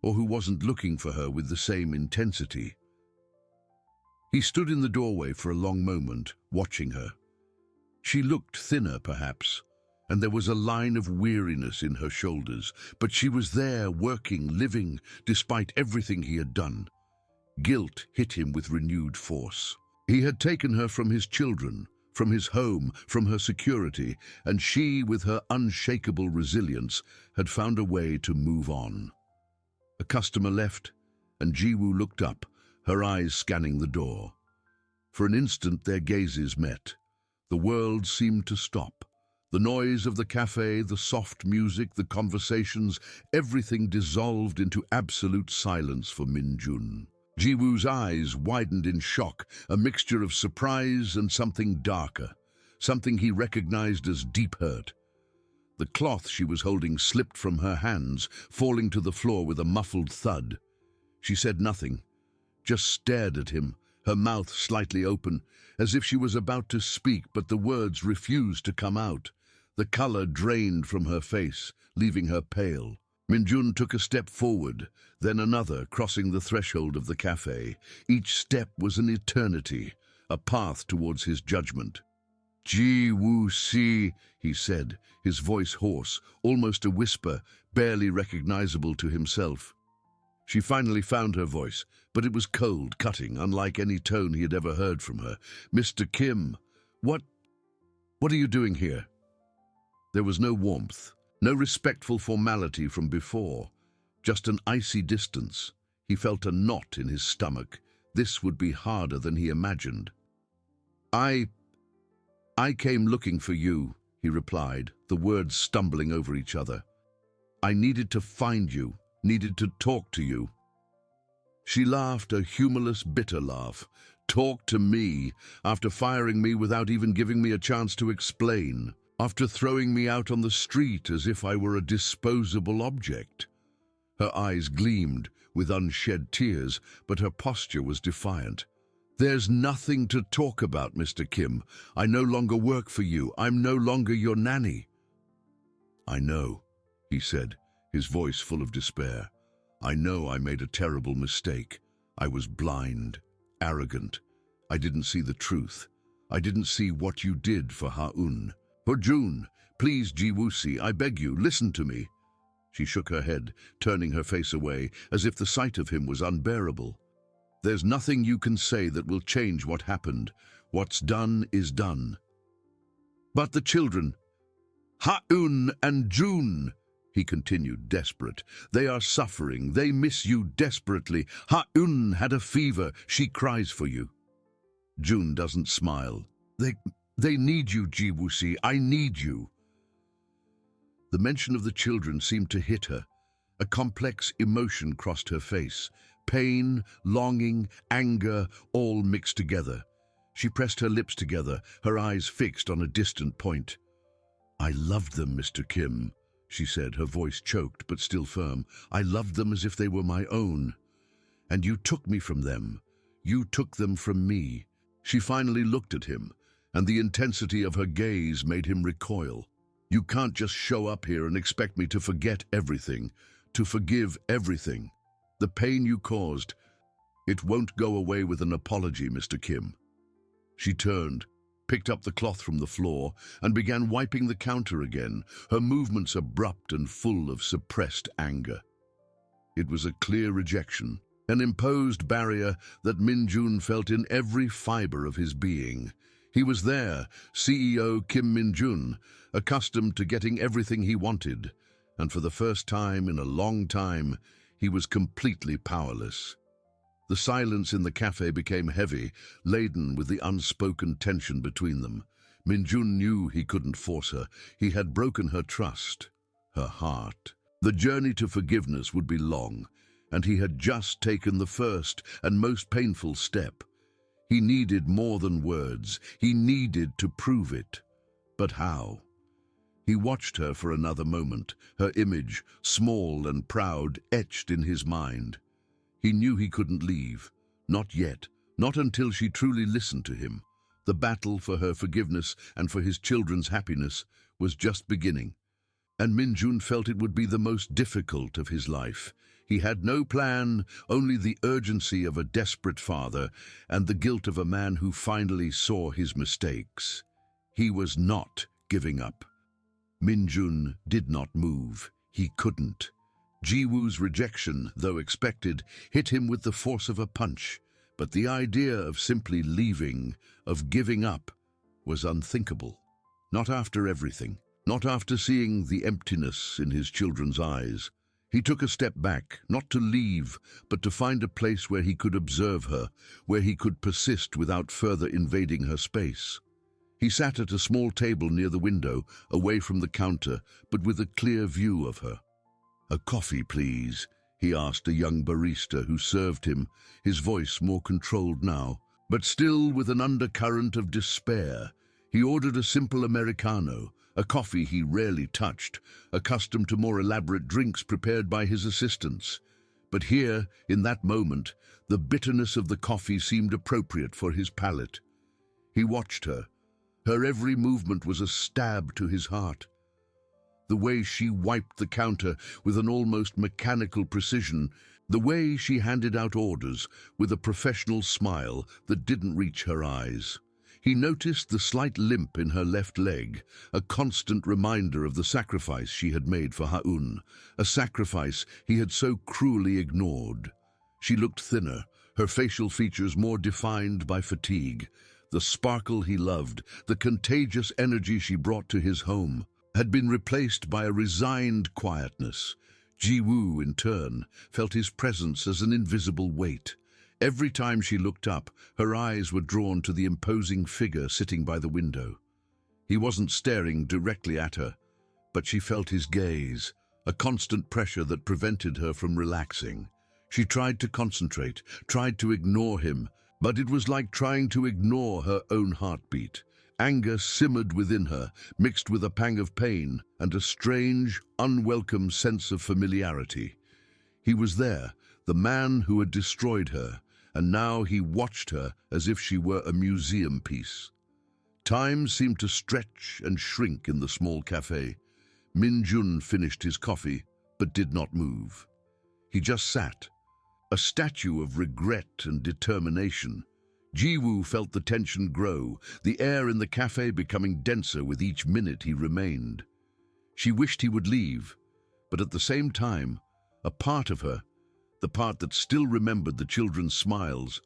or who wasn't looking for her with the same intensity. He stood in the doorway for a long moment, watching her. She looked thinner, perhaps, and there was a line of weariness in her shoulders, but she was there, working, living, despite everything he had done. Guilt hit him with renewed force. He had taken her from his children, from his home, from her security, and she, with her unshakable resilience, had found a way to move on. A customer left, and Jiwoo looked up, her eyes scanning the door. For an instant their gazes met. The world seemed to stop. The noise of the cafe, the soft music, the conversations, everything dissolved into absolute silence for Min-jun. Jiwoo's eyes widened in shock, a mixture of surprise and something darker, something he recognized as deep hurt. The cloth she was holding slipped from her hands, falling to the floor with a muffled thud. She said nothing, just stared at him, her mouth slightly open, as if she was about to speak, but the words refused to come out. The color drained from her face, leaving her pale. Min-jun took a step forward, then another, crossing the threshold of the cafe. Each step was an eternity, a path towards his judgment. "Ji-woo-si," he said, his voice hoarse, almost a whisper, barely recognizable to himself. She finally found her voice, but it was cold, cutting, unlike any tone he had ever heard from her. "Mr. Kim, what are you doing here?" There was no warmth, no respectful formality from before, just an icy distance. He felt a knot in his stomach. This would be harder than he imagined. I came looking for you," he replied, the words stumbling over each other. "I needed to find you, needed to talk to you." She laughed, a humorless, bitter laugh. "Talk to me, after firing me without even giving me a chance to explain, after throwing me out on the street as if I were a disposable object." Her eyes gleamed with unshed tears, but her posture was defiant. "There's nothing to talk about, Mr. Kim. I no longer work for you. I'm no longer your nanny." "I know," he said, his voice full of despair. "I know I made a terrible mistake. I was blind, arrogant. I didn't see the truth. I didn't see what you did for Ha-eun. For June, please, Ji-woo-si, I beg you, listen to me." She shook her head, turning her face away, as if the sight of him was unbearable. "There's nothing you can say that will change what happened. What's done is done." "But the children, Ha-eun and June," he continued, desperate. "They are suffering. They miss you desperately. Ha-eun had a fever. She cries for you." June doesn't smile. They need you, Ji-woo-si. I need you." The mention of the children seemed to hit her. A complex emotion crossed her face. Pain, longing, anger, all mixed together. She pressed her lips together, her eyes fixed on a distant point. "I loved them, Mr. Kim," she said, her voice choked but still firm. "I loved them as if they were my own. And you took me from them. You took them from me." She finally looked at him, and the intensity of her gaze made him recoil. "You can't just show up here and expect me to forget everything, to forgive everything. The pain you caused, it won't go away with an apology, Mr. Kim." She turned, picked up the cloth from the floor, and began wiping the counter again, her movements abrupt and full of suppressed anger. It was a clear rejection, an imposed barrier that Min-jun felt in every fiber of his being. He was there, CEO Kim Min-jun, accustomed to getting everything he wanted, and for the first time in a long time, he was completely powerless. The silence in the cafe became heavy, laden with the unspoken tension between them. Min-jun knew he couldn't force her. He had broken her trust, her heart. The journey to forgiveness would be long, and he had just taken the first and most painful step. He needed more than words. He needed to prove it. But how? He watched her for another moment, her image, small and proud, etched in his mind. He knew he couldn't leave. Not yet. Not until she truly listened to him. The battle for her forgiveness and for his children's happiness was just beginning. And Min-jun felt it would be the most difficult of his life. He had no plan, only the urgency of a desperate father and the guilt of a man who finally saw his mistakes. He was not giving up. Min-jun did not move. He couldn't. Ji-woo's rejection, though expected, hit him with the force of a punch. But the idea of simply leaving, of giving up, was unthinkable. Not after everything. Not after seeing the emptiness in his children's eyes. He took a step back, not to leave, but to find a place where he could observe her, where he could persist without further invading her space. He sat at a small table near the window, away from the counter, but with a clear view of her. "A coffee, please," he asked a young barista who served him, his voice more controlled now, but still with an undercurrent of despair. He ordered a simple Americano, a coffee he rarely touched, accustomed to more elaborate drinks prepared by his assistants. But here, in that moment, the bitterness of the coffee seemed appropriate for his palate. He watched her. Her every movement was a stab to his heart. The way she wiped the counter with an almost mechanical precision, the way she handed out orders with a professional smile that didn't reach her eyes. He noticed the slight limp in her left leg, a constant reminder of the sacrifice she had made for Ha-un, a sacrifice he had so cruelly ignored. She looked thinner, her facial features more defined by fatigue. The sparkle he loved, the contagious energy she brought to his home, had been replaced by a resigned quietness. Ji-woo, in turn, felt his presence as an invisible weight. Every time she looked up, her eyes were drawn to the imposing figure sitting by the window. He wasn't staring directly at her, but she felt his gaze, a constant pressure that prevented her from relaxing. She tried to concentrate, tried to ignore him, but it was like trying to ignore her own heartbeat. Anger simmered within her, mixed with a pang of pain and a strange, unwelcome sense of familiarity. He was there, the man who had destroyed her, and now he watched her as if she were a museum piece. Time seemed to stretch and shrink in the small cafe. Min-jun finished his coffee, but did not move. He just sat, a statue of regret and determination. Ji-woo felt the tension grow, the air in the cafe becoming denser with each minute he remained. She wished he would leave, but at the same time, a part of her, the part that still remembered the children's smiles,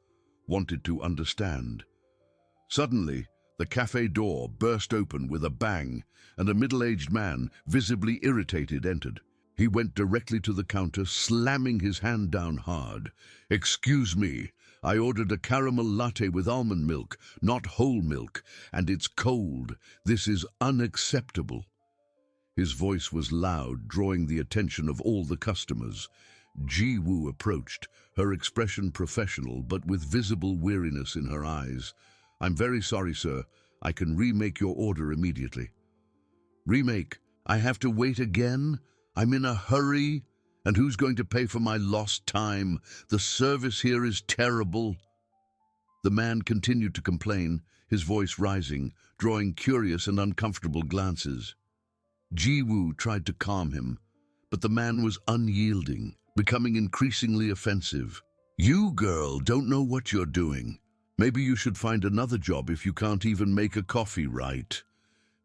wanted to understand. Suddenly, the cafe door burst open with a bang, and a middle-aged man, visibly irritated, entered. He went directly to the counter, slamming his hand down hard. "Excuse me, I ordered a caramel latte with almond milk, not whole milk, and it's cold. This is unacceptable." His voice was loud, drawing the attention of all the customers. Ji-woo approached, her expression professional but with visible weariness in her eyes. "I'm very sorry, sir. I can remake your order immediately." "Remake? I have to wait again? I'm in a hurry. And who's going to pay for my lost time? The service here is terrible." The man continued to complain, his voice rising, drawing curious and uncomfortable glances. Ji-woo tried to calm him, but the man was unyielding, becoming increasingly offensive. "You, girl, don't know what you're doing. Maybe you should find another job if you can't even make a coffee right."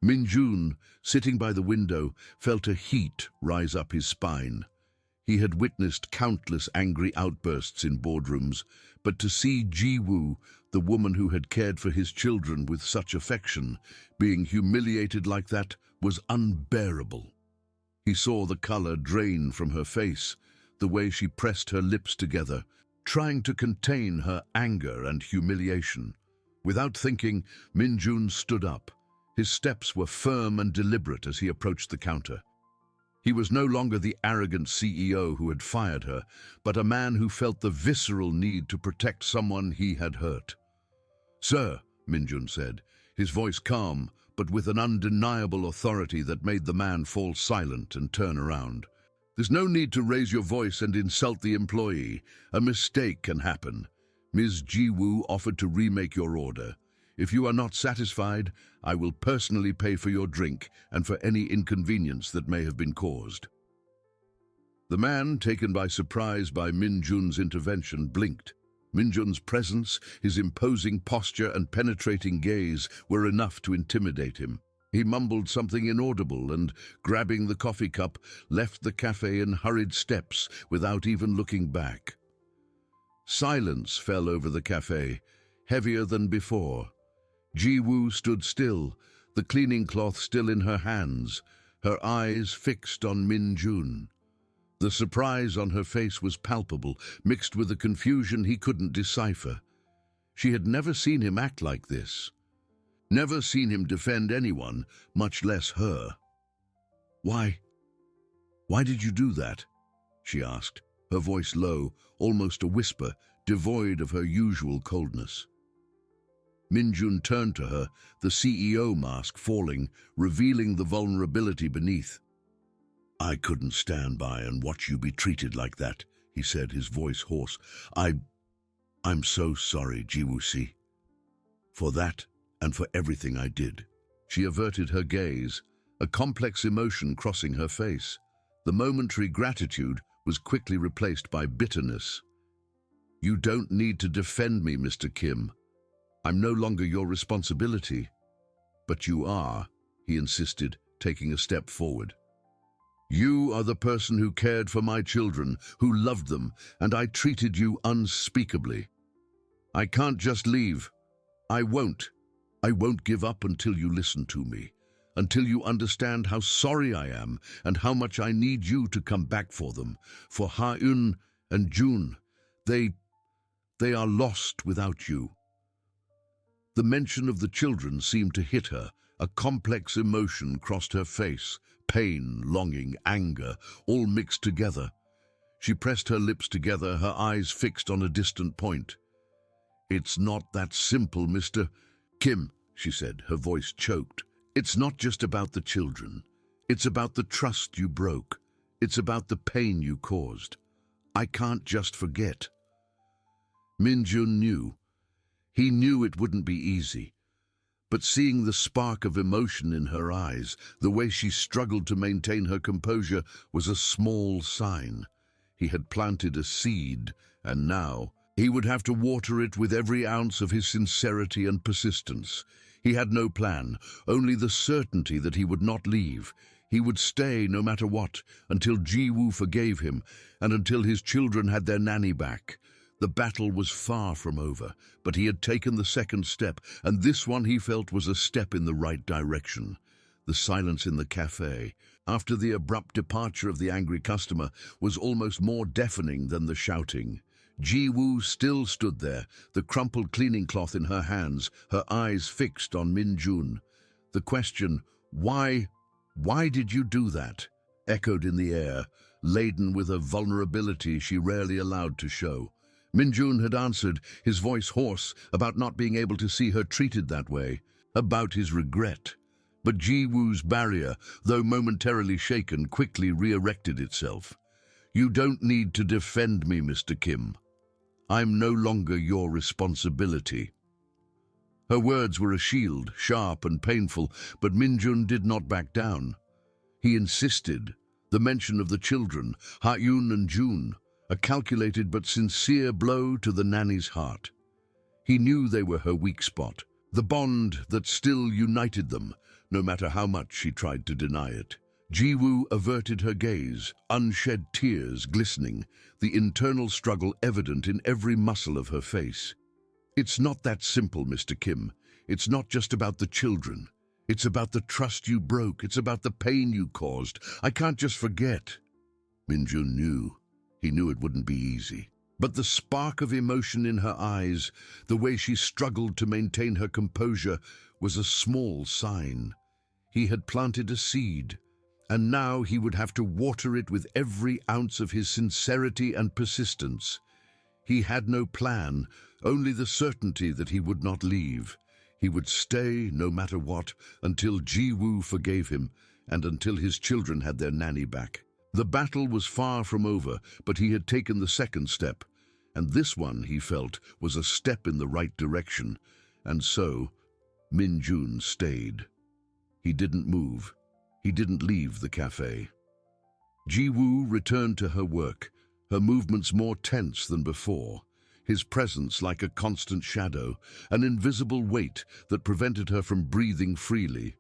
Min-jun, sitting by the window, felt a heat rise up his spine. He had witnessed countless angry outbursts in boardrooms, but to see Ji-woo, the woman who had cared for his children with such affection, being humiliated like that was unbearable. He saw the color drain from her face, the way she pressed her lips together, trying to contain her anger and humiliation. Without thinking, Min-jun stood up. His steps were firm and deliberate as he approached the counter. He was no longer the arrogant CEO who had fired her, but a man who felt the visceral need to protect someone he had hurt. "Sir," Min-jun said, his voice calm, but with an undeniable authority that made the man fall silent and turn around. "There's no need to raise your voice and insult the employee. A mistake can happen. Ms. Ji-woo offered to remake your order. If you are not satisfied, I will personally pay for your drink and for any inconvenience that may have been caused." The man, taken by surprise by Min Jun's intervention, blinked. Min Jun's presence, his imposing posture and penetrating gaze were enough to intimidate him. He mumbled something inaudible and, grabbing the coffee cup, left the cafe in hurried steps without even looking back. Silence fell over the cafe, heavier than before. Ji-woo stood still, the cleaning cloth still in her hands, her eyes fixed on Min Jun. The surprise on her face was palpable, mixed with a confusion he couldn't decipher. She had never seen him act like this. Never seen him defend anyone, much less her. Why did you do that?" she asked, her voice low, almost a whisper, devoid of her usual coldness. Min Jun turned to her, the CEO mask falling, revealing the vulnerability beneath. "I couldn't stand by and watch you be treated like that," he said, his voice hoarse. I'm so sorry, Ji-woo-si, for that and for everything I did." She averted her gaze, a complex emotion crossing her face. The momentary gratitude was quickly replaced by bitterness. "You don't need to defend me, Mr. Kim. I'm no longer your responsibility." "But you are," he insisted, taking a step forward. "You are the person who cared for my children, who loved them, and I treated you unspeakably. I can't just leave. I won't. I won't give up until you listen to me, until you understand how sorry I am and how much I need you to come back for them, for Ha-eun and Jun. They are lost without you." The mention of the children seemed to hit her. A complex emotion crossed her face, pain, longing, anger, all mixed together. She pressed her lips together, her eyes fixed on a distant point. "It's not that simple, Mr. Kim," she said, her voice choked. "It's not just about the children. It's about the trust you broke. It's about the pain you caused. I can't just forget." Min Jun knew. He knew it wouldn't be easy. But seeing the spark of emotion in her eyes, the way she struggled to maintain her composure, was a small sign. He had planted a seed, and now he would have to water it with every ounce of his sincerity and persistence. He had no plan, only the certainty that he would not leave. He would stay no matter what, until Ji-woo forgave him, and until his children had their nanny back. The battle was far from over, but he had taken the second step, and this one he felt was a step in the right direction. The silence in the cafe, after the abrupt departure of the angry customer, was almost more deafening than the shouting. Ji-woo still stood there, the crumpled cleaning cloth in her hands, her eyes fixed on Min Jun. The question, why did you do that?" echoed in the air, laden with a vulnerability she rarely allowed to show. Min Jun had answered, his voice hoarse, about not being able to see her treated that way, about his regret. But Ji-woo's barrier, though momentarily shaken, quickly re-erected itself. "You don't need to defend me, Mr. Kim. I'm no longer your responsibility." Her words were a shield, sharp and painful, but Min Jun did not back down. He insisted. The mention of the children, Ha-eun and Jun, a calculated but sincere blow to the nanny's heart. He knew they were her weak spot, the bond that still united them, no matter how much she tried to deny it. Ji-woo averted her gaze, unshed tears glistening, the internal struggle evident in every muscle of her face. "It's not that simple, Mr. Kim. It's not just about the children. It's about the trust you broke. It's about the pain you caused. I can't just forget." Min Jun knew. He knew it wouldn't be easy. But the spark of emotion in her eyes, the way she struggled to maintain her composure, was a small sign. He had planted a seed, and now he would have to water it with every ounce of his sincerity and persistence. He had no plan, only the certainty that he would not leave. He would stay, no matter what, until Ji-woo forgave him, and until his children had their nanny back. The battle was far from over, but he had taken the second step, and this one, he felt, was a step in the right direction. And so, Min Jun stayed. He didn't move. He didn't leave the cafe. Ji-woo returned to her work, her movements more tense than before, his presence like a constant shadow, an invisible weight that prevented her from breathing freely.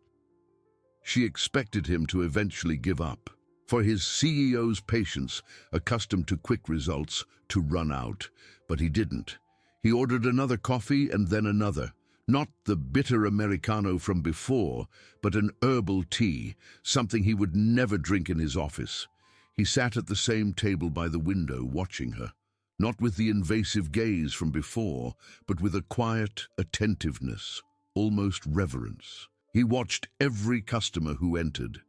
She expected him to eventually give up, for his CEO's patience, accustomed to quick results, to run out. But he didn't. He ordered another coffee and then another. Not the bitter Americano from before, but an herbal tea, something he would never drink in his office. He sat at the same table by the window, watching her, not with the invasive gaze from before, but with a quiet attentiveness, almost reverence. He watched every customer who entered,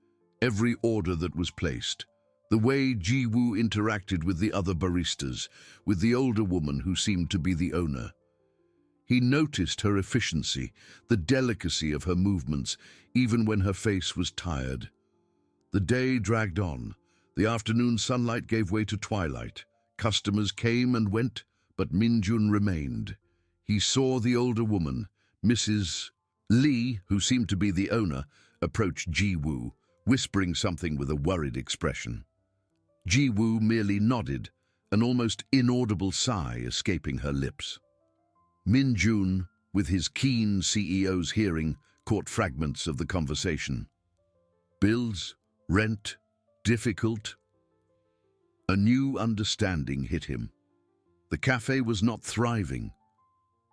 every order that was placed, the way Ji-woo interacted with the other baristas, with the older woman who seemed to be the owner. He noticed her efficiency, the delicacy of her movements, even when her face was tired. The day dragged on. The afternoon sunlight gave way to twilight. Customers came and went, but Min-jun remained. He saw the older woman, Mrs. Lee, who seemed to be the owner, approach Ji-woo, whispering something with a worried expression. Ji-woo merely nodded, an almost inaudible sigh escaping her lips. Min-jun, with his keen CEO's hearing, caught fragments of the conversation. Bills, rent, difficult. A new understanding hit him. The cafe was not thriving.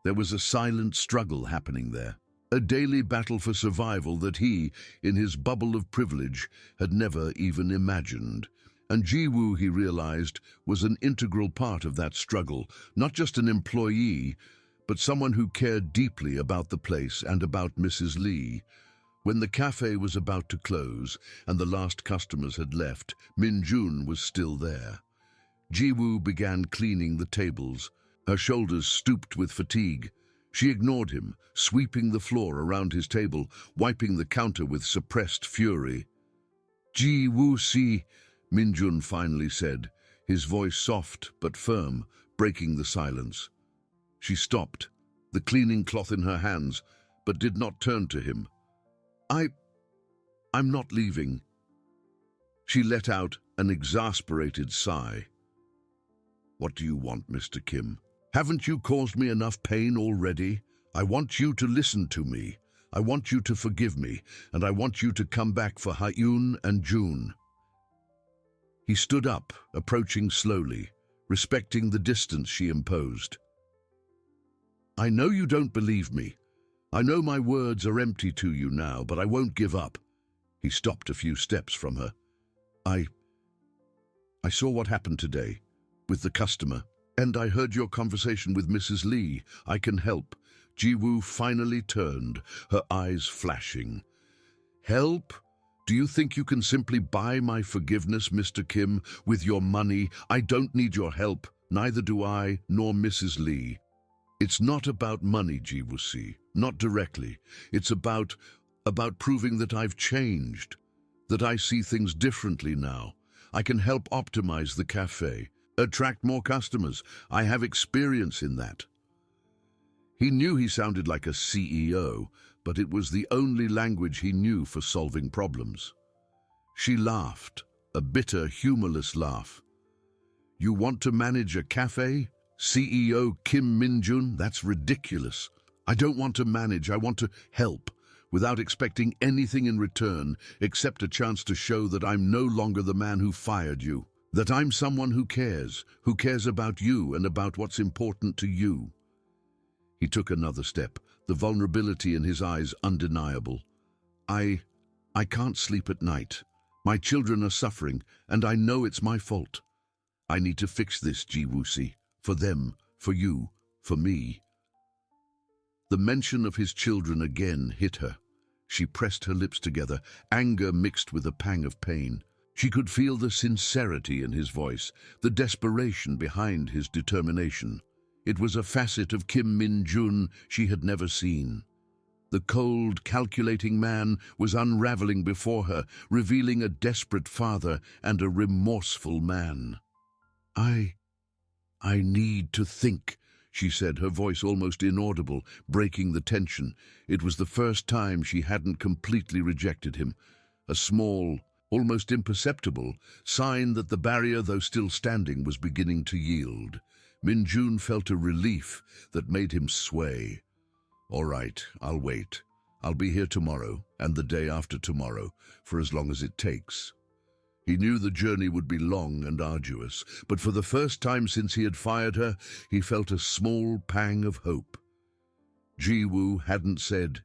There was a silent struggle happening there, a daily battle for survival that he, in his bubble of privilege, had never even imagined. And Ji-woo, he realized, was an integral part of that struggle, not just an employee, but someone who cared deeply about the place and about Mrs. Lee. When the cafe was about to close and the last customers had left, Min-jun was still there. Ji-woo began cleaning the tables. Her shoulders stooped with fatigue. She ignored him, sweeping the floor around his table, wiping the counter with suppressed fury. "Ji-woo-see," Min-jun finally said, his voice soft but firm, breaking the silence. She stopped, the cleaning cloth in her hands, but did not turn to him. I'm not leaving." She let out an exasperated sigh. "What do you want, Mr. Kim? Haven't you caused me enough pain already? I want you to listen to me. I want you to forgive me, and I want you to come back for Ha-yoon and June." He stood up, approaching slowly, respecting the distance she imposed. "I know you don't believe me. I know my words are empty to you now, but I won't give up." He stopped a few steps from her. I saw what happened today, with the customer, and I heard your conversation with Mrs. Lee. I can help." Ji-woo finally turned, her eyes flashing. "Help? Do you think you can simply buy my forgiveness, Mr. Kim, with your money? I don't need your help, neither do I, nor Mrs. Lee. It's not about money, Ji-woo-see, not directly. It's about proving that I've changed, that I see things differently now. I can help optimize the cafe, attract more customers. I have experience in that." He knew he sounded like a CEO, but it was the only language he knew for solving problems. She laughed, a bitter, humorless laugh. "You want to manage a cafe? CEO Kim Min-jun? That's ridiculous. I don't want to manage, I want to help, without expecting anything in return, except a chance to show that I'm no longer the man who fired you, that I'm someone who cares about you and about what's important to you." He took another step, the vulnerability in his eyes undeniable. I can't sleep at night. My children are suffering, and I know it's my fault. I need to fix this, Ji-woo-see. For them, for you, for me." The mention of his children again hit her. She pressed her lips together, anger mixed with a pang of pain. She could feel the sincerity in his voice, the desperation behind his determination. It was a facet of Kim Min-jun she had never seen. The cold, calculating man was unraveling before her, revealing a desperate father and a remorseful man. I need to think," she said, her voice almost inaudible, breaking the tension. It was the first time she hadn't completely rejected him. A small, almost imperceptible, sign that the barrier, though still standing, was beginning to yield. Min Jun felt a relief that made him sway. "All right, I'll wait. I'll be here tomorrow and the day after tomorrow, for as long as it takes." He knew the journey would be long and arduous, but for the first time since he had fired her, he felt a small pang of hope. Ji-woo hadn't said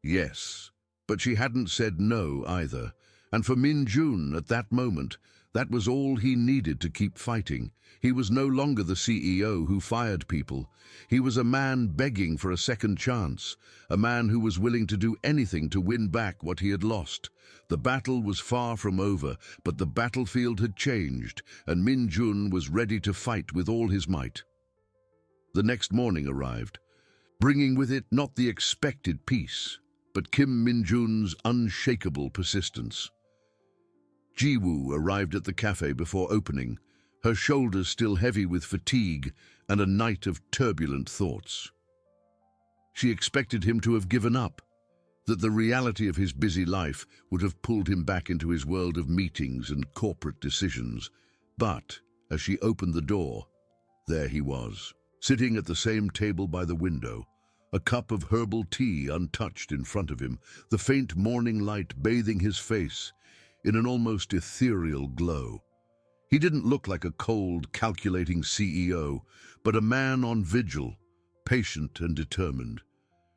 yes, but she hadn't said no either, and for Min Jun at that moment, that was all he needed to keep fighting. He was no longer the CEO who fired people. He was a man begging for a second chance, a man who was willing to do anything to win back what he had lost. The battle was far from over, but the battlefield had changed, and Min Jun was ready to fight with all his might. The next morning arrived, bringing with it not the expected peace, but Kim Min Jun's unshakable persistence. Ji-woo arrived at the cafe before opening, her shoulders still heavy with fatigue and a night of turbulent thoughts. She expected him to have given up, that the reality of his busy life would have pulled him back into his world of meetings and corporate decisions. But, as she opened the door, there he was, sitting at the same table by the window, a cup of herbal tea untouched in front of him, the faint morning light bathing his face in an almost ethereal glow. He didn't look like a cold, calculating CEO, but a man on vigil, patient and determined.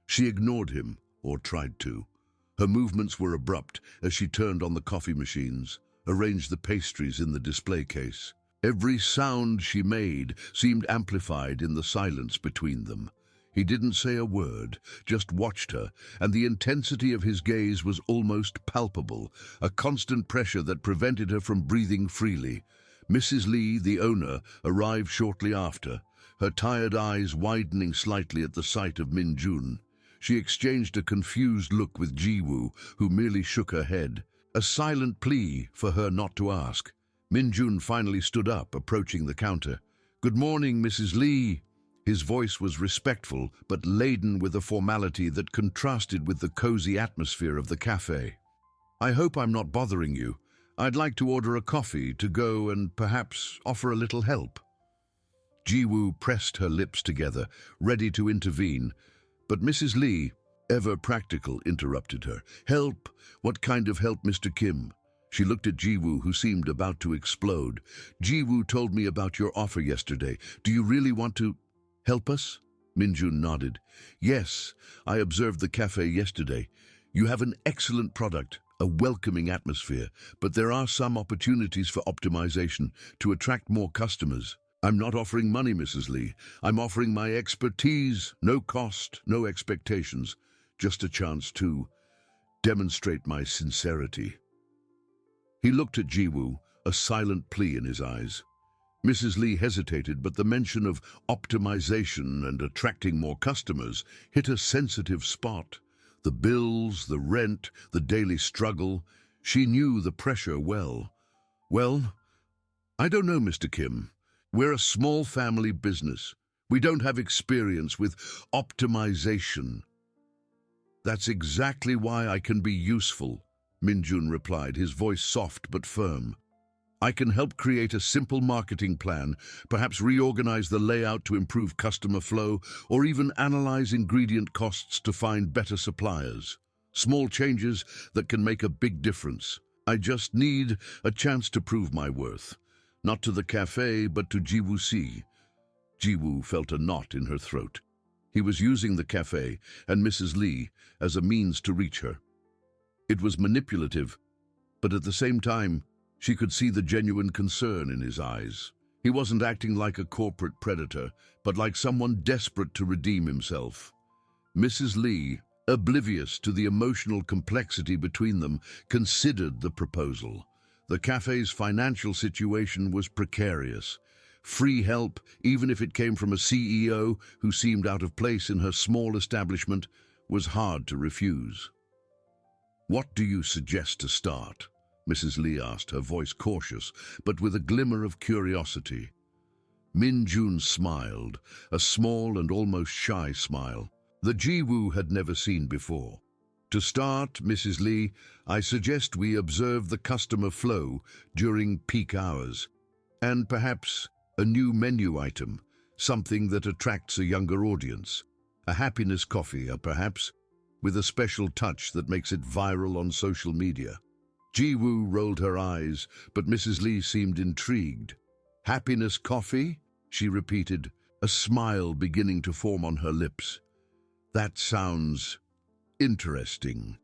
She ignored him, or tried to. Her movements were abrupt as she turned on the coffee machines, arranged the pastries in the display case. Every sound she made seemed amplified in the silence between them. He didn't say a word, just watched her, and the intensity of his gaze was almost palpable, a constant pressure that prevented her from breathing freely. Mrs. Lee, the owner, arrived shortly after, her tired eyes widening slightly at the sight of Min Jun. She exchanged a confused look with Ji-woo, who merely shook her head, a silent plea for her not to ask. Min Jun finally stood up, approaching the counter. "Good morning, Mrs. Lee." His voice was respectful, but laden with a formality that contrasted with the cozy atmosphere of the cafe. "I hope I'm not bothering you. I'd like to order a coffee to go and perhaps offer a little help." Ji-woo pressed her lips together, ready to intervene, but Mrs. Lee, ever practical, interrupted her. "Help? What kind of help, Mr. Kim?" She looked at Ji-woo, who seemed about to explode. "Ji-woo told me about your offer yesterday. Do you really want to help us?" Min Jun nodded. "Yes, I observed the cafe yesterday. You have an excellent product, a welcoming atmosphere, but there are some opportunities for optimization to attract more customers. I'm not offering money, Mrs. Lee. I'm offering my expertise, no cost, no expectations, just a chance to demonstrate my sincerity." He looked at Ji-woo, a silent plea in his eyes. Mrs. Lee hesitated, but the mention of optimization and attracting more customers hit a sensitive spot. The bills, the rent, the daily struggle. She knew the pressure well. "Well, I don't know, Mr. Kim. We're a small family business. We don't have experience with optimization." "That's exactly why I can be useful," Min Jun replied, his voice soft but firm. "I can help create a simple marketing plan, perhaps reorganize the layout to improve customer flow, or even analyze ingredient costs to find better suppliers. Small changes that can make a big difference. I just need a chance to prove my worth. Not to the cafe, but to Ji-woo Si." Ji-woo felt a knot in her throat. He was using the cafe and Mrs. Lee as a means to reach her. It was manipulative, but at the same time, she could see the genuine concern in his eyes. He wasn't acting like a corporate predator, but like someone desperate to redeem himself. Mrs. Lee, oblivious to the emotional complexity between them, considered the proposal. The cafe's financial situation was precarious. Free help, even if it came from a CEO who seemed out of place in her small establishment, was hard to refuse. "What do you suggest to start?" Mrs. Lee asked, her voice cautious, but with a glimmer of curiosity. Min Jun smiled, a small and almost shy smile, that Ji-woo had never seen before. To start, Mrs. Lee, I suggest we observe the customer flow during peak hours, and perhaps a new menu item, something that attracts a younger audience. A happiness coffee, perhaps, with a special touch that makes it viral on social media. Ji-woo rolled her eyes, but Mrs. Lee seemed intrigued. Happiness coffee? She repeated, a smile beginning to form on her lips. That sounds interesting.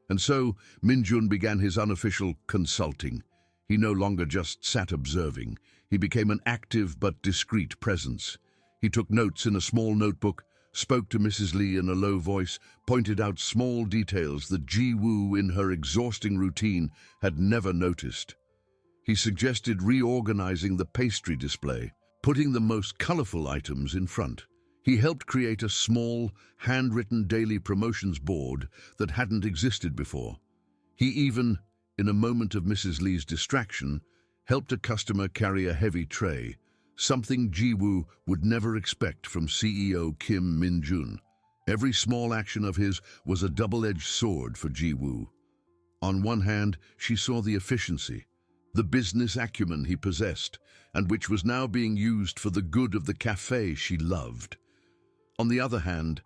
And so Min-jun began his unofficial consulting. He no longer just sat observing. He became an active but discreet presence. He took notes in a small notebook, spoke to Mrs. Lee in a low voice, pointed out small details that Ji-woo in her exhausting routine had never noticed. He suggested reorganizing the pastry display, putting the most colorful items in front. He helped create a small, handwritten daily promotions board that hadn't existed before. He even, in a moment of Mrs. Lee's distraction, helped a customer carry a heavy tray, something Ji-woo would never expect from CEO Kim Min-jun. Every small action of his was a double-edged sword for Ji-woo. On one hand, she saw the efficiency, the business acumen he possessed, and which was now being used for the good of the cafe she loved. On the other hand,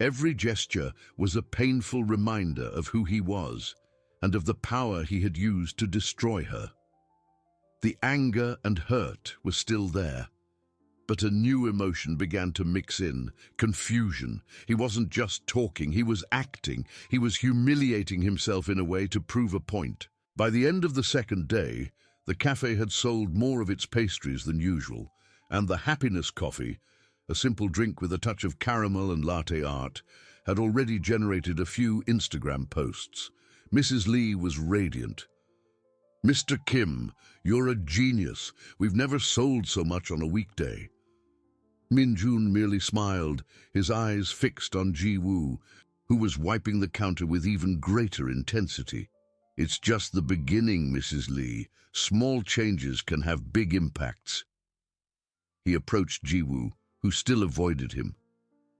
every gesture was a painful reminder of who he was and of the power he had used to destroy her. The anger and hurt were still there, but a new emotion began to mix in, confusion. He wasn't just talking, he was acting. He was humiliating himself in a way to prove a point. By the end of the second day, the cafe had sold more of its pastries than usual, and the happiness coffee, a simple drink with a touch of caramel and latte art, had already generated a few Instagram posts. Mrs. Lee was radiant. "Mr. Kim, you're a genius. We've never sold so much on a weekday." Min-jun merely smiled, his eyes fixed on Ji-woo, who was wiping the counter with even greater intensity. "It's just the beginning, Mrs. Lee. Small changes can have big impacts." He approached Ji-woo, who still avoided him.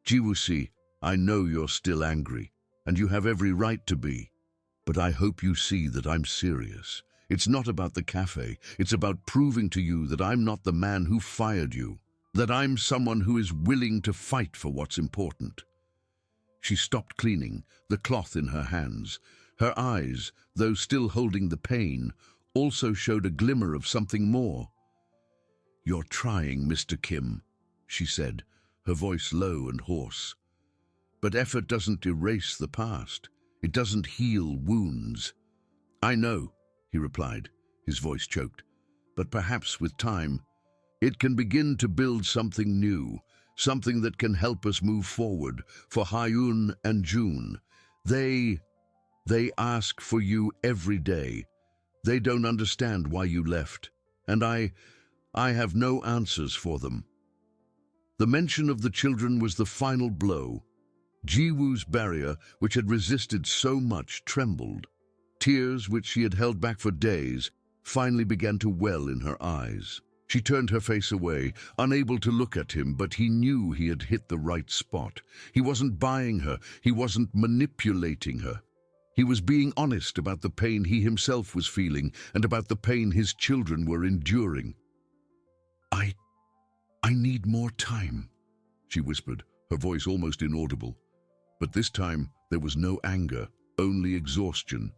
"Ji-woo, see, I know you're still angry, and you have every right to be. But I hope you see that I'm serious. It's not about the cafe. It's about proving to you that I'm not the man who fired you, that I'm someone who is willing to fight for what's important." She stopped cleaning, the cloth in her hands. Her eyes, though still holding the pain, also showed a glimmer of something more. "You're trying, Mr. Kim," she said, her voice low and hoarse. "But effort doesn't erase the past. It doesn't heal wounds." "I know," he replied, his voice choked. "But perhaps with time, it can begin to build something new, something that can help us move forward. For Hyun and June, they ask for you every day. They don't understand why you left, and I have no answers for them." The mention of the children was the final blow. Ji-woo's barrier, which had resisted so much, trembled. Tears, which she had held back for days, finally began to well in her eyes. She turned her face away, unable to look at him, but he knew he had hit the right spot. He wasn't buying her, he wasn't manipulating her. He was being honest about the pain he himself was feeling and about the pain his children were enduring. I need more time," she whispered, her voice almost inaudible. But this time there was no anger, only exhaustion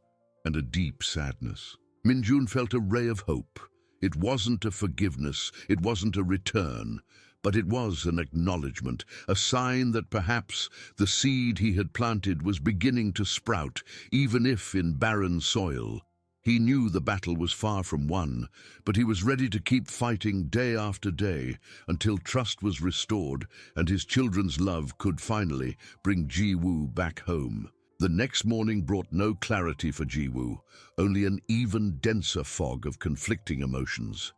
and a deep sadness. Min-jun felt a ray of hope. It wasn't a forgiveness, it wasn't a return, but it was an acknowledgement, a sign that perhaps the seed he had planted was beginning to sprout, even if in barren soil. He knew the battle was far from won, but he was ready to keep fighting day after day until trust was restored and his children's love could finally bring Ji-woo back home. The next morning brought no clarity for Ji-woo, only an even denser fog of conflicting emotions.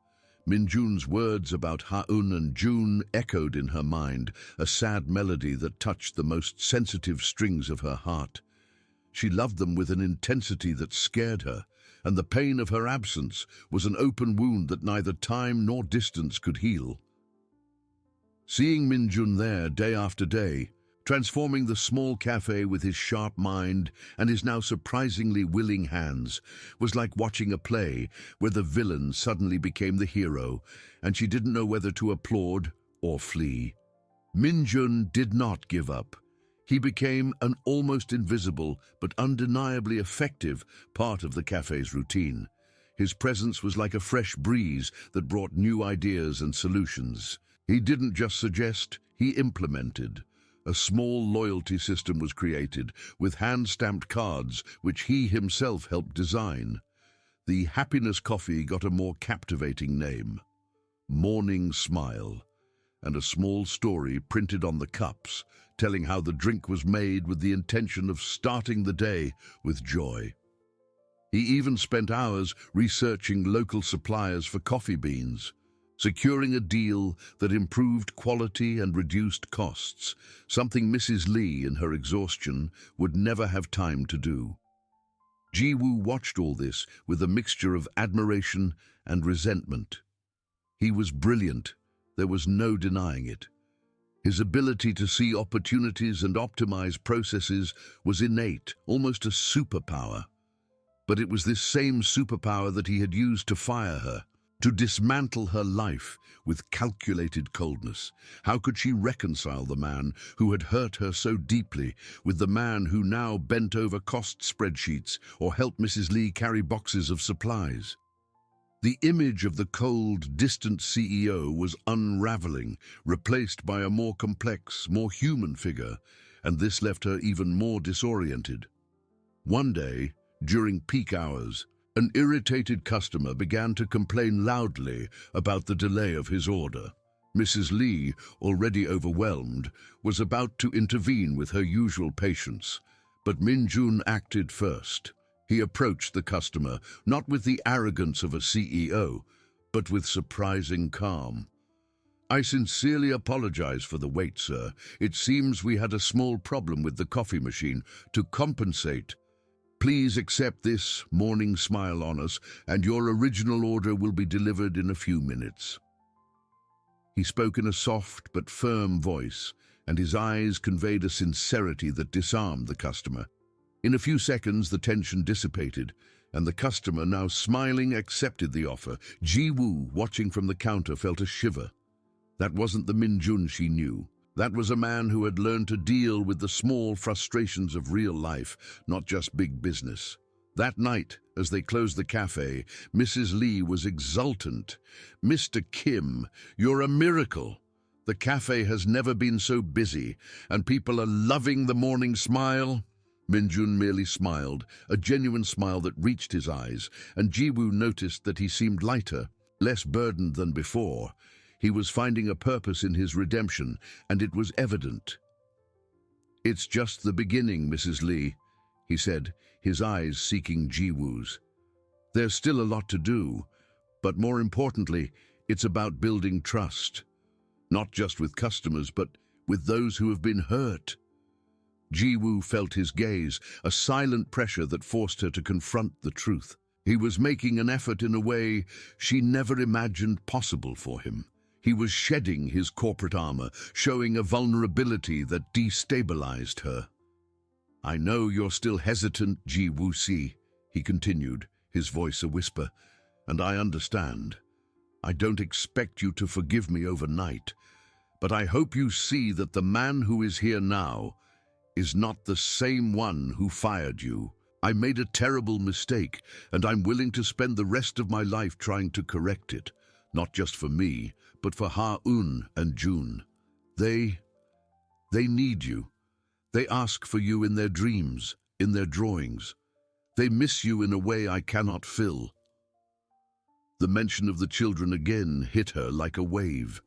Min-jun's words about Ha-eun and June echoed in her mind, a sad melody that touched the most sensitive strings of her heart. She loved them with an intensity that scared her, and the pain of her absence was an open wound that neither time nor distance could heal. Seeing Min-jun there day after day, Transforming the small cafe with his sharp mind and his now surprisingly willing hands was like watching a play where the villain suddenly became the hero, and she didn't know whether to applaud or flee. Min-jun did not give up. He became an almost invisible but undeniably effective part of the cafe's routine. His presence was like a fresh breeze that brought new ideas and solutions. He didn't just suggest, he implemented. A small loyalty system was created with hand-stamped cards which he himself helped design. The happiness coffee got a more captivating name, Morning Smile, and a small story printed on the cups telling how the drink was made with the intention of starting the day with joy. He even spent hours researching local suppliers for coffee beans, securing a deal that improved quality and reduced costs, something Mrs. Lee, in her exhaustion, would never have time to do. Ji-woo watched all this with a mixture of admiration and resentment. He was brilliant, there was no denying it. His ability to see opportunities and optimize processes was innate, almost a superpower. But it was this same superpower that he had used to fire her, to dismantle her life with calculated coldness. How could she reconcile the man who had hurt her so deeply with the man who now bent over cost spreadsheets or helped Mrs. Lee carry boxes of supplies? The image of the cold, distant CEO was unraveling, replaced by a more complex, more human figure, and this left her even more disoriented. One day, during peak hours, an irritated customer began to complain loudly about the delay of his order. Mrs. Lee, already overwhelmed, was about to intervene with her usual patience, but Min-jun acted first. He approached the customer, not with the arrogance of a CEO, but with surprising calm. "I sincerely apologize for the wait, sir. It seems we had a small problem with the coffee machine. To compensate, please accept this Morning Smile on us, and your original order will be delivered in a few minutes." He spoke in a soft but firm voice, and his eyes conveyed a sincerity that disarmed the customer. In a few seconds, the tension dissipated, and the customer, now smiling, accepted the offer. Ji-woo, watching from the counter, felt a shiver. That wasn't the Min-jun she knew. That was a man who had learned to deal with the small frustrations of real life, not just big business. That night, as they closed the cafe, Mrs. Lee was exultant. "Mr. Kim, you're a miracle. The cafe has never been so busy, and people are loving the Morning Smile." Min-jun merely smiled, a genuine smile that reached his eyes, and Ji-woo noticed that he seemed lighter, less burdened than before. He was finding a purpose in his redemption, and it was evident. "It's just the beginning, Mrs. Lee," he said, his eyes seeking Ji-woo's. "There's still a lot to do, but more importantly, it's about building trust. Not just with customers, but with those who have been hurt." Ji-woo felt his gaze, a silent pressure that forced her to confront the truth. He was making an effort in a way she never imagined possible for him. He was shedding his corporate armor, showing a vulnerability that destabilized her. "I know you're still hesitant, Ji-woo-si," he continued, his voice a whisper, "and I understand. I don't expect you to forgive me overnight, but I hope you see that the man who is here now is not the same one who fired you. I made a terrible mistake, and I'm willing to spend the rest of my life trying to correct it, not just for me, but for Ha-eun and June. They need you. They ask for you in their dreams, in their drawings. They miss you in a way I cannot fill." The mention of the children again hit her like a wave.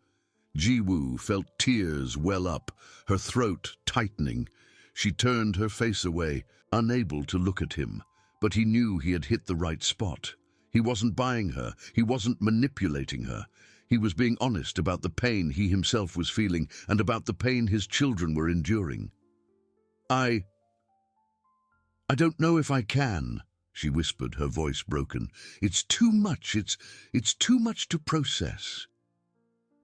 Ji-woo felt tears well up, her throat tightening. She turned her face away, unable to look at him, but he knew he had hit the right spot. He wasn't buying her, he wasn't manipulating her. He was being honest about the pain he himself was feeling and about the pain his children were enduring. I don't know if I can," she whispered, her voice broken. "It's too much, it's too much to process."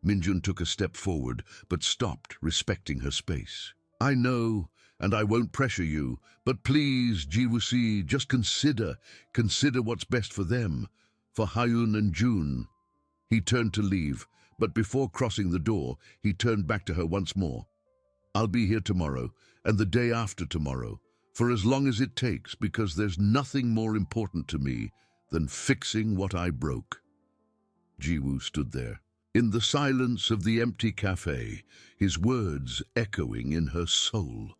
Min-jun took a step forward, but stopped, respecting her space. I know, and I won't pressure you, but please, Jiwoo-si, just consider what's best for them, for Hyun and June. He turned to leave, but before crossing the door, he turned back to her once more. I'll be here tomorrow, and the day after tomorrow, for as long as it takes, because there's nothing more important to me than fixing what I broke. Jiwoo stood there, in the silence of the empty cafe, his words echoing in her soul.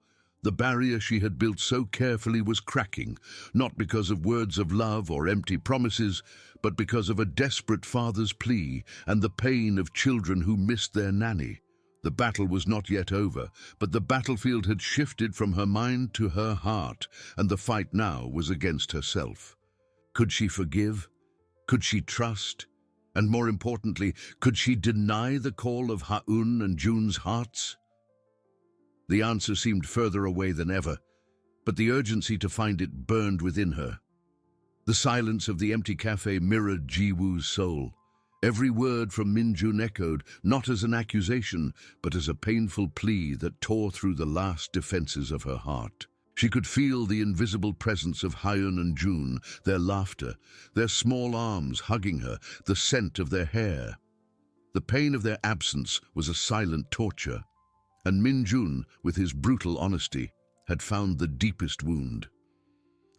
The barrier she had built so carefully was cracking, not because of words of love or empty promises, but because of a desperate father's plea and the pain of children who missed their nanny. The battle was not yet over, but the battlefield had shifted from her mind to her heart, and the fight now was against herself. Could she forgive? Could she trust? And more importantly, could she deny the call of Hyun and June's hearts? The answer seemed further away than ever, but the urgency to find it burned within her. The silence of the empty cafe mirrored Jiwoo's soul. Every word from Min-jun echoed, not as an accusation, but as a painful plea that tore through the last defenses of her heart. She could feel the invisible presence of Hyun and June, their laughter, their small arms hugging her, the scent of their hair. The pain of their absence was a silent torture, and Min-jun, with his brutal honesty, had found the deepest wound.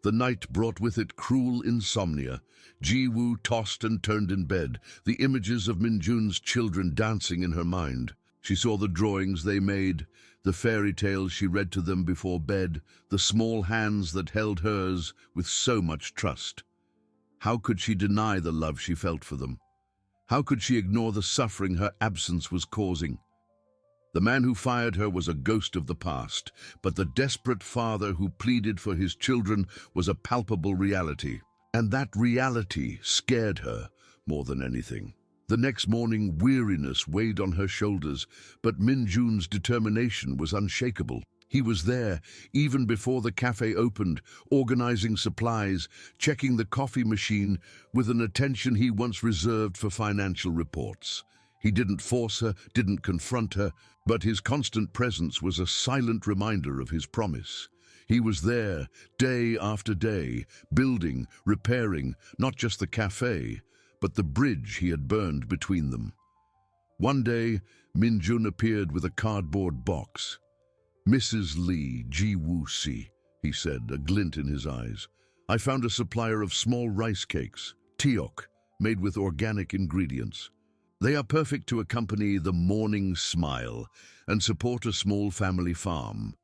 The night brought with it cruel insomnia. Jiwoo tossed and turned in bed, the images of Min-jun's children dancing in her mind. She saw the drawings they made, the fairy tales she read to them before bed, the small hands that held hers with so much trust. How could she deny the love she felt for them? How could she ignore the suffering her absence was causing? The man who fired her was a ghost of the past, but the desperate father who pleaded for his children was a palpable reality. And that reality scared her more than anything. The next morning, weariness weighed on her shoulders, but Min-jun's determination was unshakable. He was there, even before the cafe opened, organizing supplies, checking the coffee machine with an attention he once reserved for financial reports. He didn't force her, didn't confront her, but his constant presence was a silent reminder of his promise. He was there, day after day, building, repairing, not just the cafe, but the bridge he had burned between them. One day, Min-jun appeared with a cardboard box. "Mrs. Lee, Jiwoo-si," he said, a glint in his eyes. "I found a supplier of small rice cakes, teok, made with organic ingredients. They are perfect to accompany the morning smile and support a small family farm."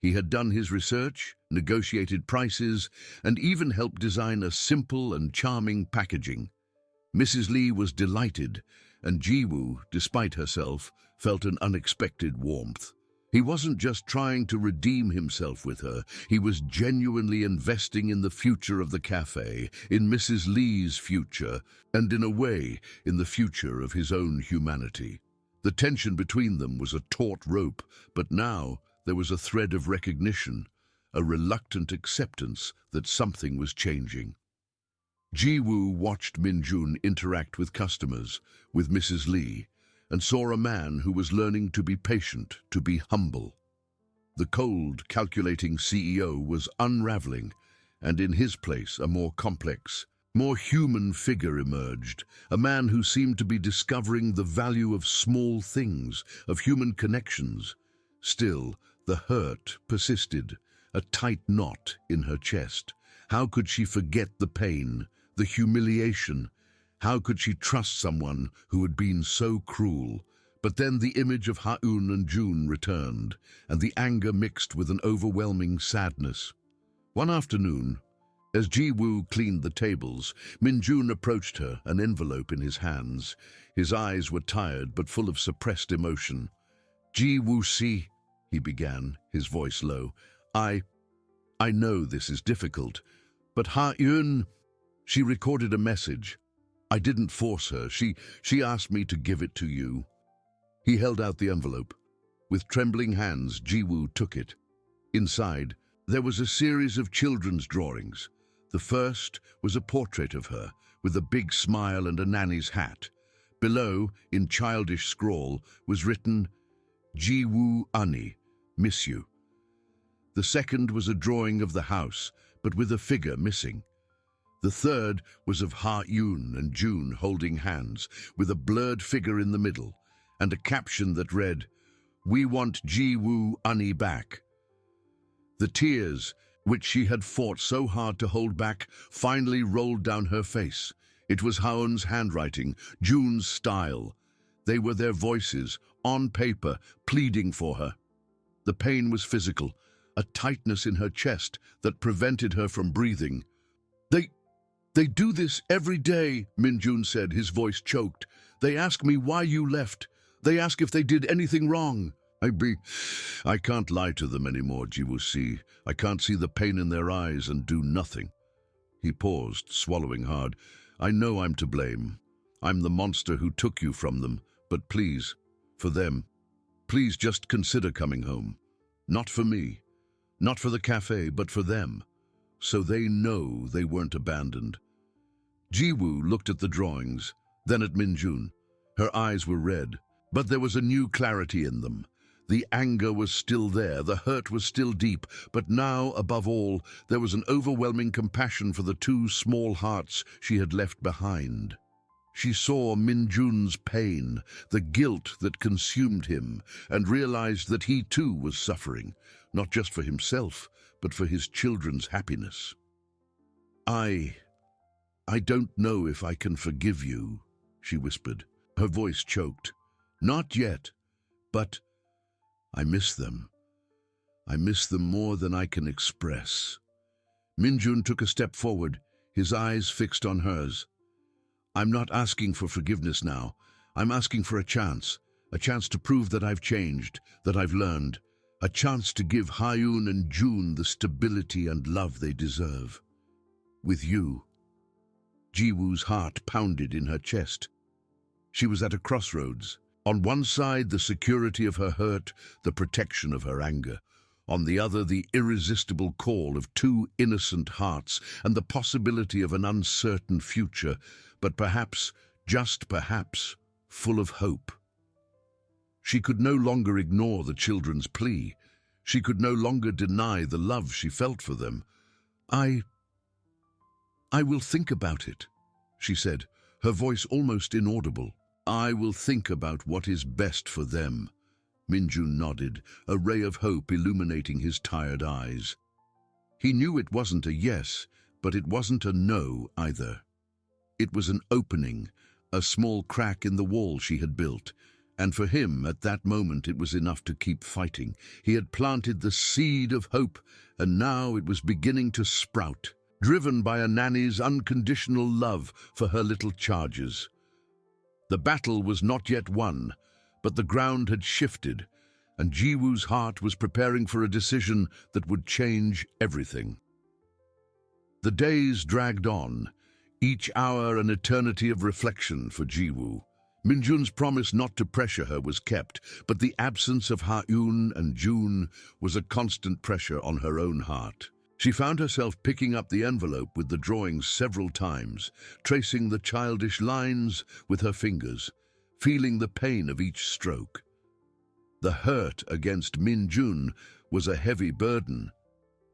He had done his research, negotiated prices, and even helped design a simple and charming packaging. Mrs. Lee was delighted, and Jiwoo, despite herself, felt an unexpected warmth. He wasn't just trying to redeem himself with her, he was genuinely investing in the future of the cafe, in Mrs. Lee's future, and in a way, in the future of his own humanity. The tension between them was a taut rope, but now there was a thread of recognition, a reluctant acceptance that something was changing. Jiwoo watched Min-jun interact with customers, with Mrs. Lee, and saw a man who was learning to be patient, to be humble. The cold, calculating CEO was unraveling, and in his place a more complex, more human figure emerged, a man who seemed to be discovering the value of small things, of human connections. Still, the hurt persisted, a tight knot in her chest. How could she forget the pain, the humiliation? How could she trust someone who had been so cruel? But then the image of Hyun and June returned, and the anger mixed with an overwhelming sadness. One afternoon, as Jiwoo cleaned the tables, Min-jun approached her, an envelope in his hands. His eyes were tired but full of suppressed emotion. "Jiwoo-si," he began, his voice low. I know this is difficult, but Hyun..." She recorded a message. "I didn't force her. She asked me to give it to you." He held out the envelope. With trembling hands, Jiwoo took it. Inside, there was a series of children's drawings. The first was a portrait of her, with a big smile and a nanny's hat. Below, in childish scrawl, was written, "Jiwoo Ani, miss you. The second was a drawing of the house, but with a figure missing. The third was of Ha-Yun and June holding hands, with a blurred figure in the middle, and a caption that read, "We want Ji-woo Unnie back." The tears, which she had fought so hard to hold back, finally rolled down her face. It was Ha-Eun's handwriting, June's style. They were their voices, on paper, pleading for her. The pain was physical, a tightness in her chest that prevented her from breathing. They do this every day," Min-jun said, his voice choked. "They ask me why you left. They ask if they did anything wrong. I can't lie to them anymore, Ji-woo-see. I can't see the pain in their eyes and do nothing." He paused, swallowing hard. "I know I'm to blame. I'm the monster who took you from them, but please, for them, please just consider coming home. Not for me, not for the cafe, but for them, so they know they weren't abandoned." Ji-woo looked at the drawings, then at Min-jun. Her eyes were red, but there was a new clarity in them. The anger was still there, the hurt was still deep, but now, above all, there was an overwhelming compassion for the two small hearts she had left behind. She saw Min-jun's pain, the guilt that consumed him, and realized that he too was suffering, not just for himself, but for his children's happiness. I don't know if I can forgive you," she whispered. Her voice choked. "Not yet, but I miss them. I miss them more than I can express." Min-jun took a step forward, his eyes fixed on hers. "I'm not asking for forgiveness now. I'm asking for a chance to prove that I've changed, that I've learned, a chance to give Ha-Eun and June the stability and love they deserve. With you." Ji-woo's heart pounded in her chest. She was at a crossroads. On one side, the security of her hurt, the protection of her anger. On the other, the irresistible call of two innocent hearts and the possibility of an uncertain future, but perhaps, just perhaps, full of hope. She could no longer ignore the children's plea. She could no longer deny the love she felt for them. I will think about it," she said, her voice almost inaudible. "I will think about what is best for them." Min-jun nodded, a ray of hope illuminating his tired eyes. He knew it wasn't a yes, but it wasn't a no either. It was an opening, a small crack in the wall she had built, and for him, at that moment, it was enough to keep fighting. He had planted the seed of hope, and now it was beginning to sprout, driven by a nanny's unconditional love for her little charges. The battle was not yet won, but the ground had shifted, and Ji-woo's heart was preparing for a decision that would change everything. The days dragged on, each hour an eternity of reflection for Ji-woo. Min-jun's promise not to pressure her was kept, but the absence of Ha-Eun and June was a constant pressure on her own heart. She found herself picking up the envelope with the drawings several times, tracing the childish lines with her fingers, feeling the pain of each stroke. The hurt against Min-jun was a heavy burden,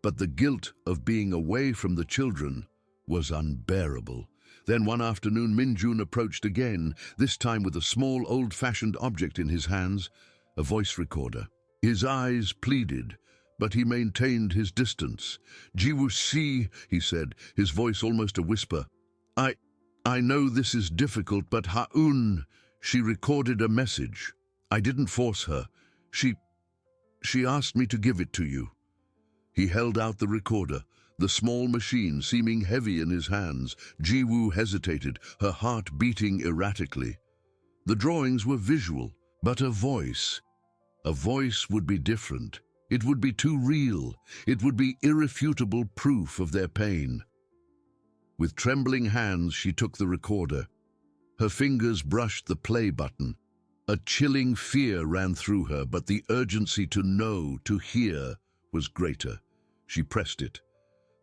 but the guilt of being away from the children was unbearable. Then one afternoon Min-jun approached again, this time with a small old-fashioned object in his hands, a voice recorder. His eyes pleaded, but he maintained his distance. "Ji-woo-see," he said, his voice almost a whisper. I know this is difficult, but Ha-Eun, she recorded a message. I didn't force her. She asked me to give it to you." He held out the recorder, the small machine seeming heavy in his hands. Ji-woo hesitated, her heart beating erratically. The drawings were visual, but a voice would be different. It would be too real. It would be irrefutable proof of their pain. With trembling hands, she took the recorder. Her fingers brushed the play button. A chilling fear ran through her, but the urgency to know, to hear, was greater. She pressed it.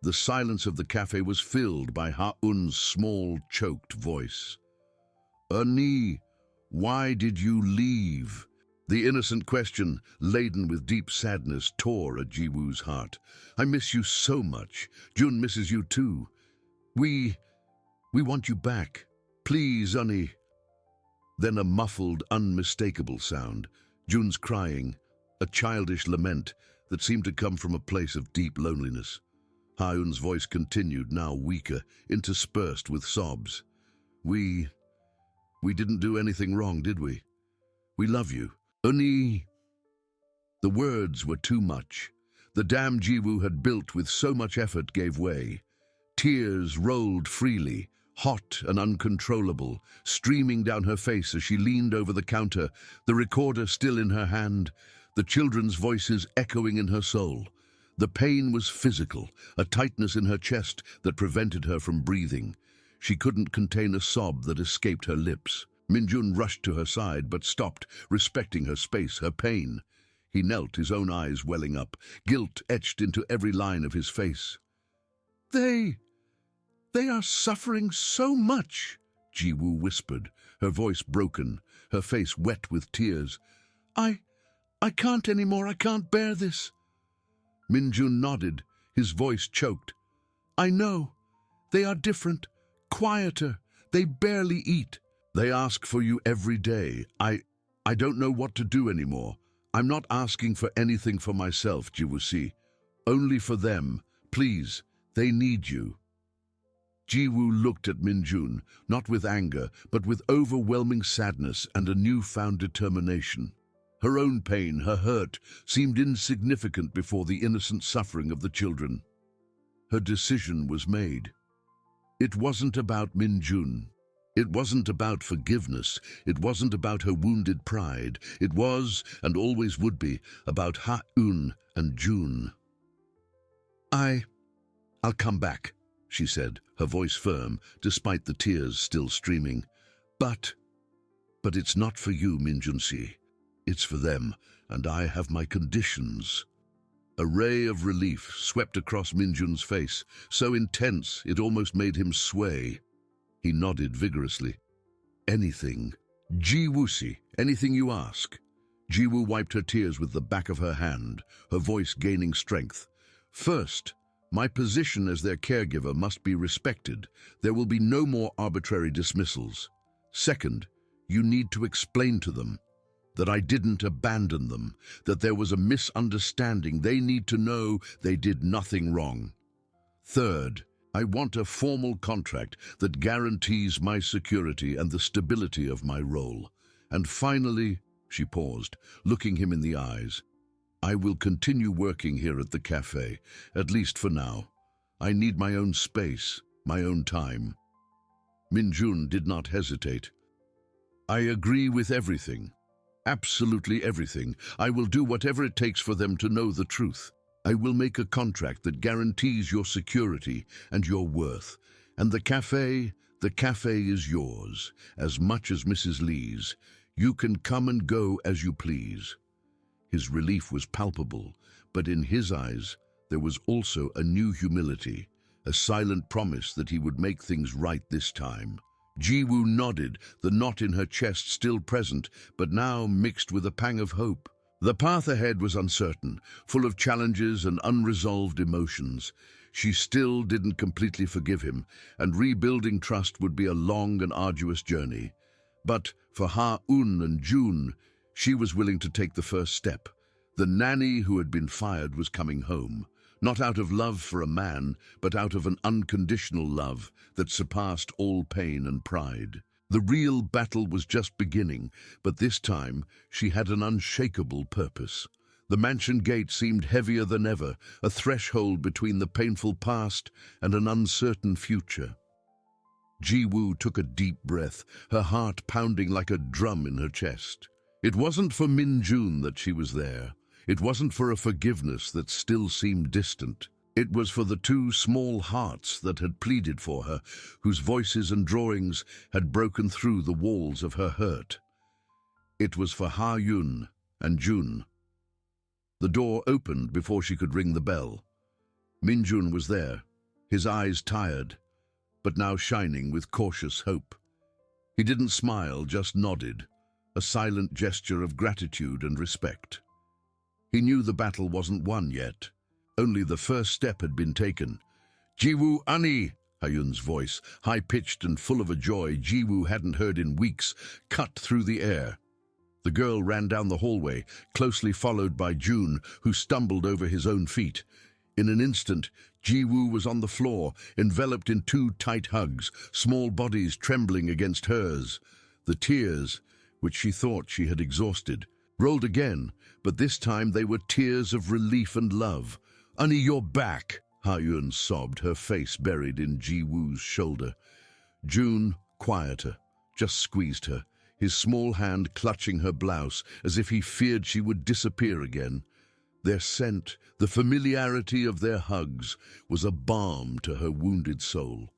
The silence of the cafe was filled by Ha-Eun's small, choked voice. "Unnie, why did you leave?" The innocent question, laden with deep sadness, tore at Jiwoo's heart. I miss you so much. Jun misses you too. We want you back. Please, honey. Then a muffled, unmistakable sound. Jun's crying, a childish lament that seemed to come from a place of deep loneliness. Ha-eun's voice continued, now weaker, interspersed with sobs. We didn't do anything wrong, did we? We love you. Only... The words were too much. The dam Jiwoo had built with so much effort gave way. Tears rolled freely, hot and uncontrollable, streaming down her face as she leaned over the counter, the recorder still in her hand, the children's voices echoing in her soul. The pain was physical, a tightness in her chest that prevented her from breathing. She couldn't contain a sob that escaped her lips. Minjun rushed to her side but stopped, respecting her space, her pain. He knelt, his own eyes welling up, guilt etched into every line of his face. They are suffering so much, Jiwoo whispered, her voice broken, her face wet with tears. I can't anymore, I can't bear this. Minjun nodded, his voice choked. I know. They are different, quieter, they barely eat. They ask for you every day. I don't know what to do anymore. I'm not asking for anything for myself, Jiwoo-si. Only for them. Please, they need you. Jiwoo looked at Minjun, not with anger, but with overwhelming sadness and a newfound determination. Her own pain, her hurt, seemed insignificant before the innocent suffering of the children. Her decision was made. It wasn't about Minjun. It wasn't about forgiveness. It wasn't about her wounded pride. It was, and always would be, about Ha-eun and Jun. I'll come back, she said, her voice firm, despite the tears still streaming. But it's not for you, Minjun-si. It's for them, and I have my conditions. A ray of relief swept across Minjun's face, so intense it almost made him sway. He nodded vigorously. Anything. Jiwoo-si, anything you ask. Jiwoo wiped her tears with the back of her hand, her voice gaining strength. First, my position as their caregiver must be respected. There will be no more arbitrary dismissals. Second, you need to explain to them that I didn't abandon them, that there was a misunderstanding. They need to know they did nothing wrong. Third, I want a formal contract that guarantees my security and the stability of my role. And finally, she paused, looking him in the eyes, I will continue working here at the cafe, at least for now. I need my own space, my own time. Minjun did not hesitate. I agree with everything. Absolutely everything. I will do whatever it takes for them to know the truth. I will make a contract that guarantees your security and your worth. And the cafe is yours, as much as Mrs. Lee's. You can come and go as you please. His relief was palpable, but in his eyes there was also a new humility, a silent promise that he would make things right this time. Jiwoo nodded, the knot in her chest still present, but now mixed with a pang of hope. The path ahead was uncertain, full of challenges and unresolved emotions. She still didn't completely forgive him, and rebuilding trust would be a long and arduous journey. But for Ha-eun and Jun, she was willing to take the first step. The nanny who had been fired was coming home, not out of love for a man, but out of an unconditional love that surpassed all pain and pride. The real battle was just beginning, but this time she had an unshakable purpose. The mansion gate seemed heavier than ever, a threshold between the painful past and an uncertain future. Jiwoo took a deep breath, her heart pounding like a drum in her chest. It wasn't for Minjun that she was there. It wasn't for a forgiveness that still seemed distant. It was for the two small hearts that had pleaded for her, whose voices and drawings had broken through the walls of her hurt. It was for Ha-eun and Jun. The door opened before she could ring the bell. Minjun was there, his eyes tired, but now shining with cautious hope. He didn't smile, just nodded. a silent gesture of gratitude and respect. He knew the battle wasn't won yet. Only the first step had been taken. "Jiwoo Ani!" Hyun's voice, high-pitched and full of a joy Jiwoo hadn't heard in weeks, cut through the air. The girl ran down the hallway, closely followed by June, who stumbled over his own feet. In an instant, Jiwoo was on the floor, enveloped in two tight hugs, small bodies trembling against hers. The tears, which she thought she had exhausted, rolled again, but this time they were tears of relief and love. "Ani, you're back!" Hyun sobbed, her face buried in Jiwoo's shoulder. June, quieter, just squeezed her, his small hand clutching her blouse as if he feared she would disappear again. Their scent, the familiarity of their hugs, was a balm to her wounded soul.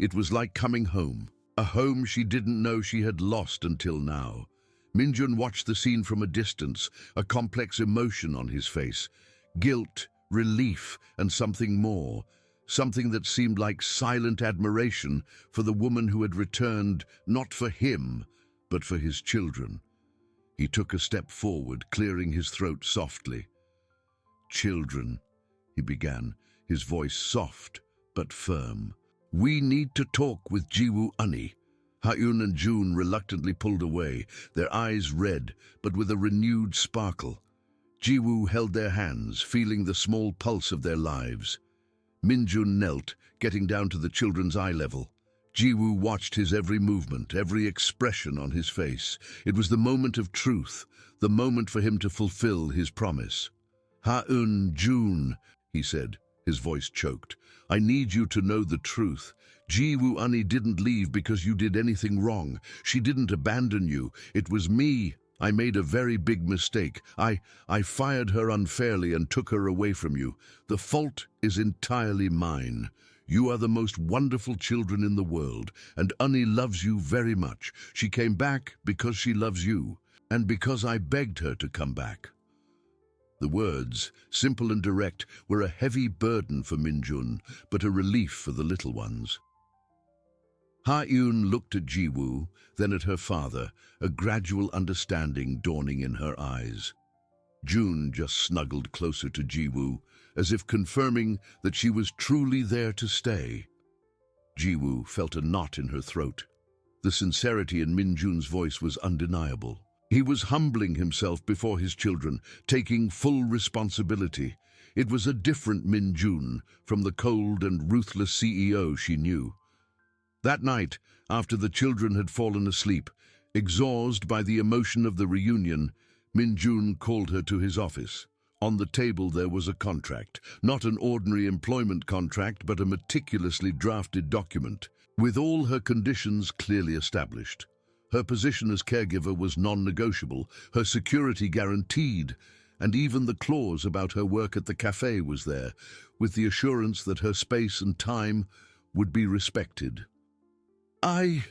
It was like coming home, a home she didn't know she had lost until now. Minjun watched the scene from a distance, a complex emotion on his face. Guilt, relief, and something more. Something that seemed like silent admiration for the woman who had returned not for him, but for his children. He took a step forward, clearing his throat softly. "Children," he began, his voice soft but firm. "We need to talk with Jiwoo Ani." Hyun and June reluctantly pulled away, their eyes red, but with a renewed sparkle. Jiwoo held their hands, feeling the small pulse of their lives. Minjun knelt, getting down to the children's eye level. Jiwoo watched his every movement, every expression on his face. It was the moment of truth, the moment for him to fulfill his promise. "Hyun, June," he said, his voice choked. "I need you to know the truth. Jiwoo Ani didn't leave because you did anything wrong. She didn't abandon you. It was me. I made a very big mistake. I fired her unfairly and took her away from you. The fault is entirely mine. You are the most wonderful children in the world, and Ani loves you very much. She came back because she loves you, and because I begged her to come back." The words, simple and direct, were a heavy burden for Minjun, but a relief for the little ones. Ha-eun looked at Jiwoo, then at her father, a gradual understanding dawning in her eyes. June just snuggled closer to Jiwoo, as if confirming that she was truly there to stay. Jiwoo felt a knot in her throat. The sincerity in Minjun's voice was undeniable. He was humbling himself before his children, taking full responsibility. It was a different Minjun from the cold and ruthless CEO she knew. That night, after the children had fallen asleep, exhausted by the emotion of the reunion, Minjun called her to his office. On the table there was a contract, not an ordinary employment contract, but a meticulously drafted document, with all her conditions clearly established. Her position as caregiver was non-negotiable, her security guaranteed, and even the clause about her work at the cafe was there, with the assurance that her space and time would be respected. I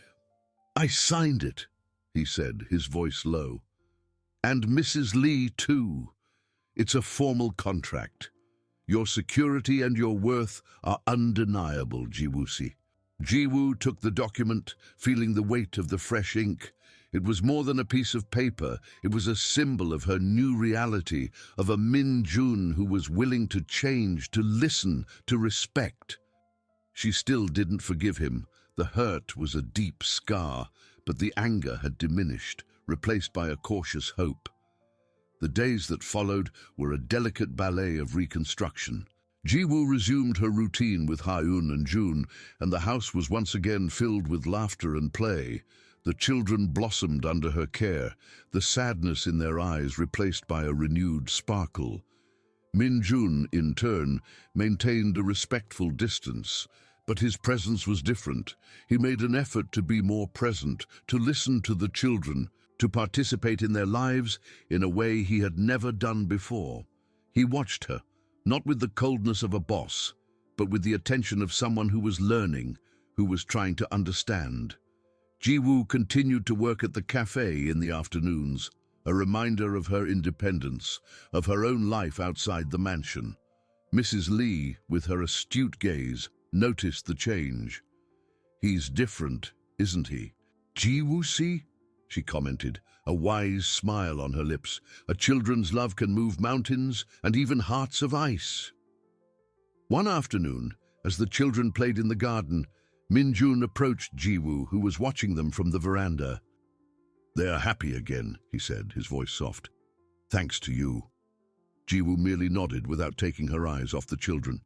signed it," he said, his voice low. "And Mrs. Lee, too. It's a formal contract. Your security and your worth are undeniable, Jiwoo-si." Jiwoo took the document, feeling the weight of the fresh ink. It was more than a piece of paper. It was a symbol of her new reality, of a Min-jun who was willing to change, to listen, to respect. She still didn't forgive him. The hurt was a deep scar, but the anger had diminished, replaced by a cautious hope. The days that followed were a delicate ballet of reconstruction. Jiwoo resumed her routine with Hyun and June, and the house was once again filled with laughter and play. The children blossomed under her care, the sadness in their eyes replaced by a renewed sparkle. Min-jun, in turn, maintained a respectful distance, but his presence was different. He made an effort to be more present, to listen to the children, to participate in their lives in a way he had never done before. He watched her, not with the coldness of a boss, but with the attention of someone who was learning, who was trying to understand. Jiwoo continued to work at the cafe in the afternoons, a reminder of her independence, of her own life outside the mansion. Mrs. Lee, with her astute gaze, noticed the change. "He's different, isn't he?" "Jiwoo-si?" she commented, a wise smile on her lips. A children's love can move mountains and even hearts of ice. One afternoon, as the children played in the garden, Minjun approached Jiwoo, who was watching them from the veranda. "They are happy again," he said, his voice soft. "Thanks to you." Jiwoo merely nodded without taking her eyes off the children.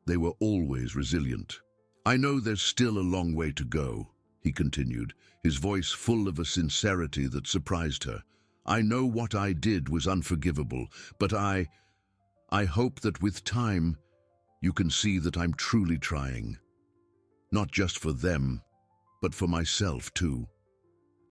They were always resilient. "I know there's still a long way to go," he continued, his voice full of a sincerity that surprised her. "I know what I did was unforgivable, but I hope that with time you can see that I'm truly trying. Not just for them, but for myself too."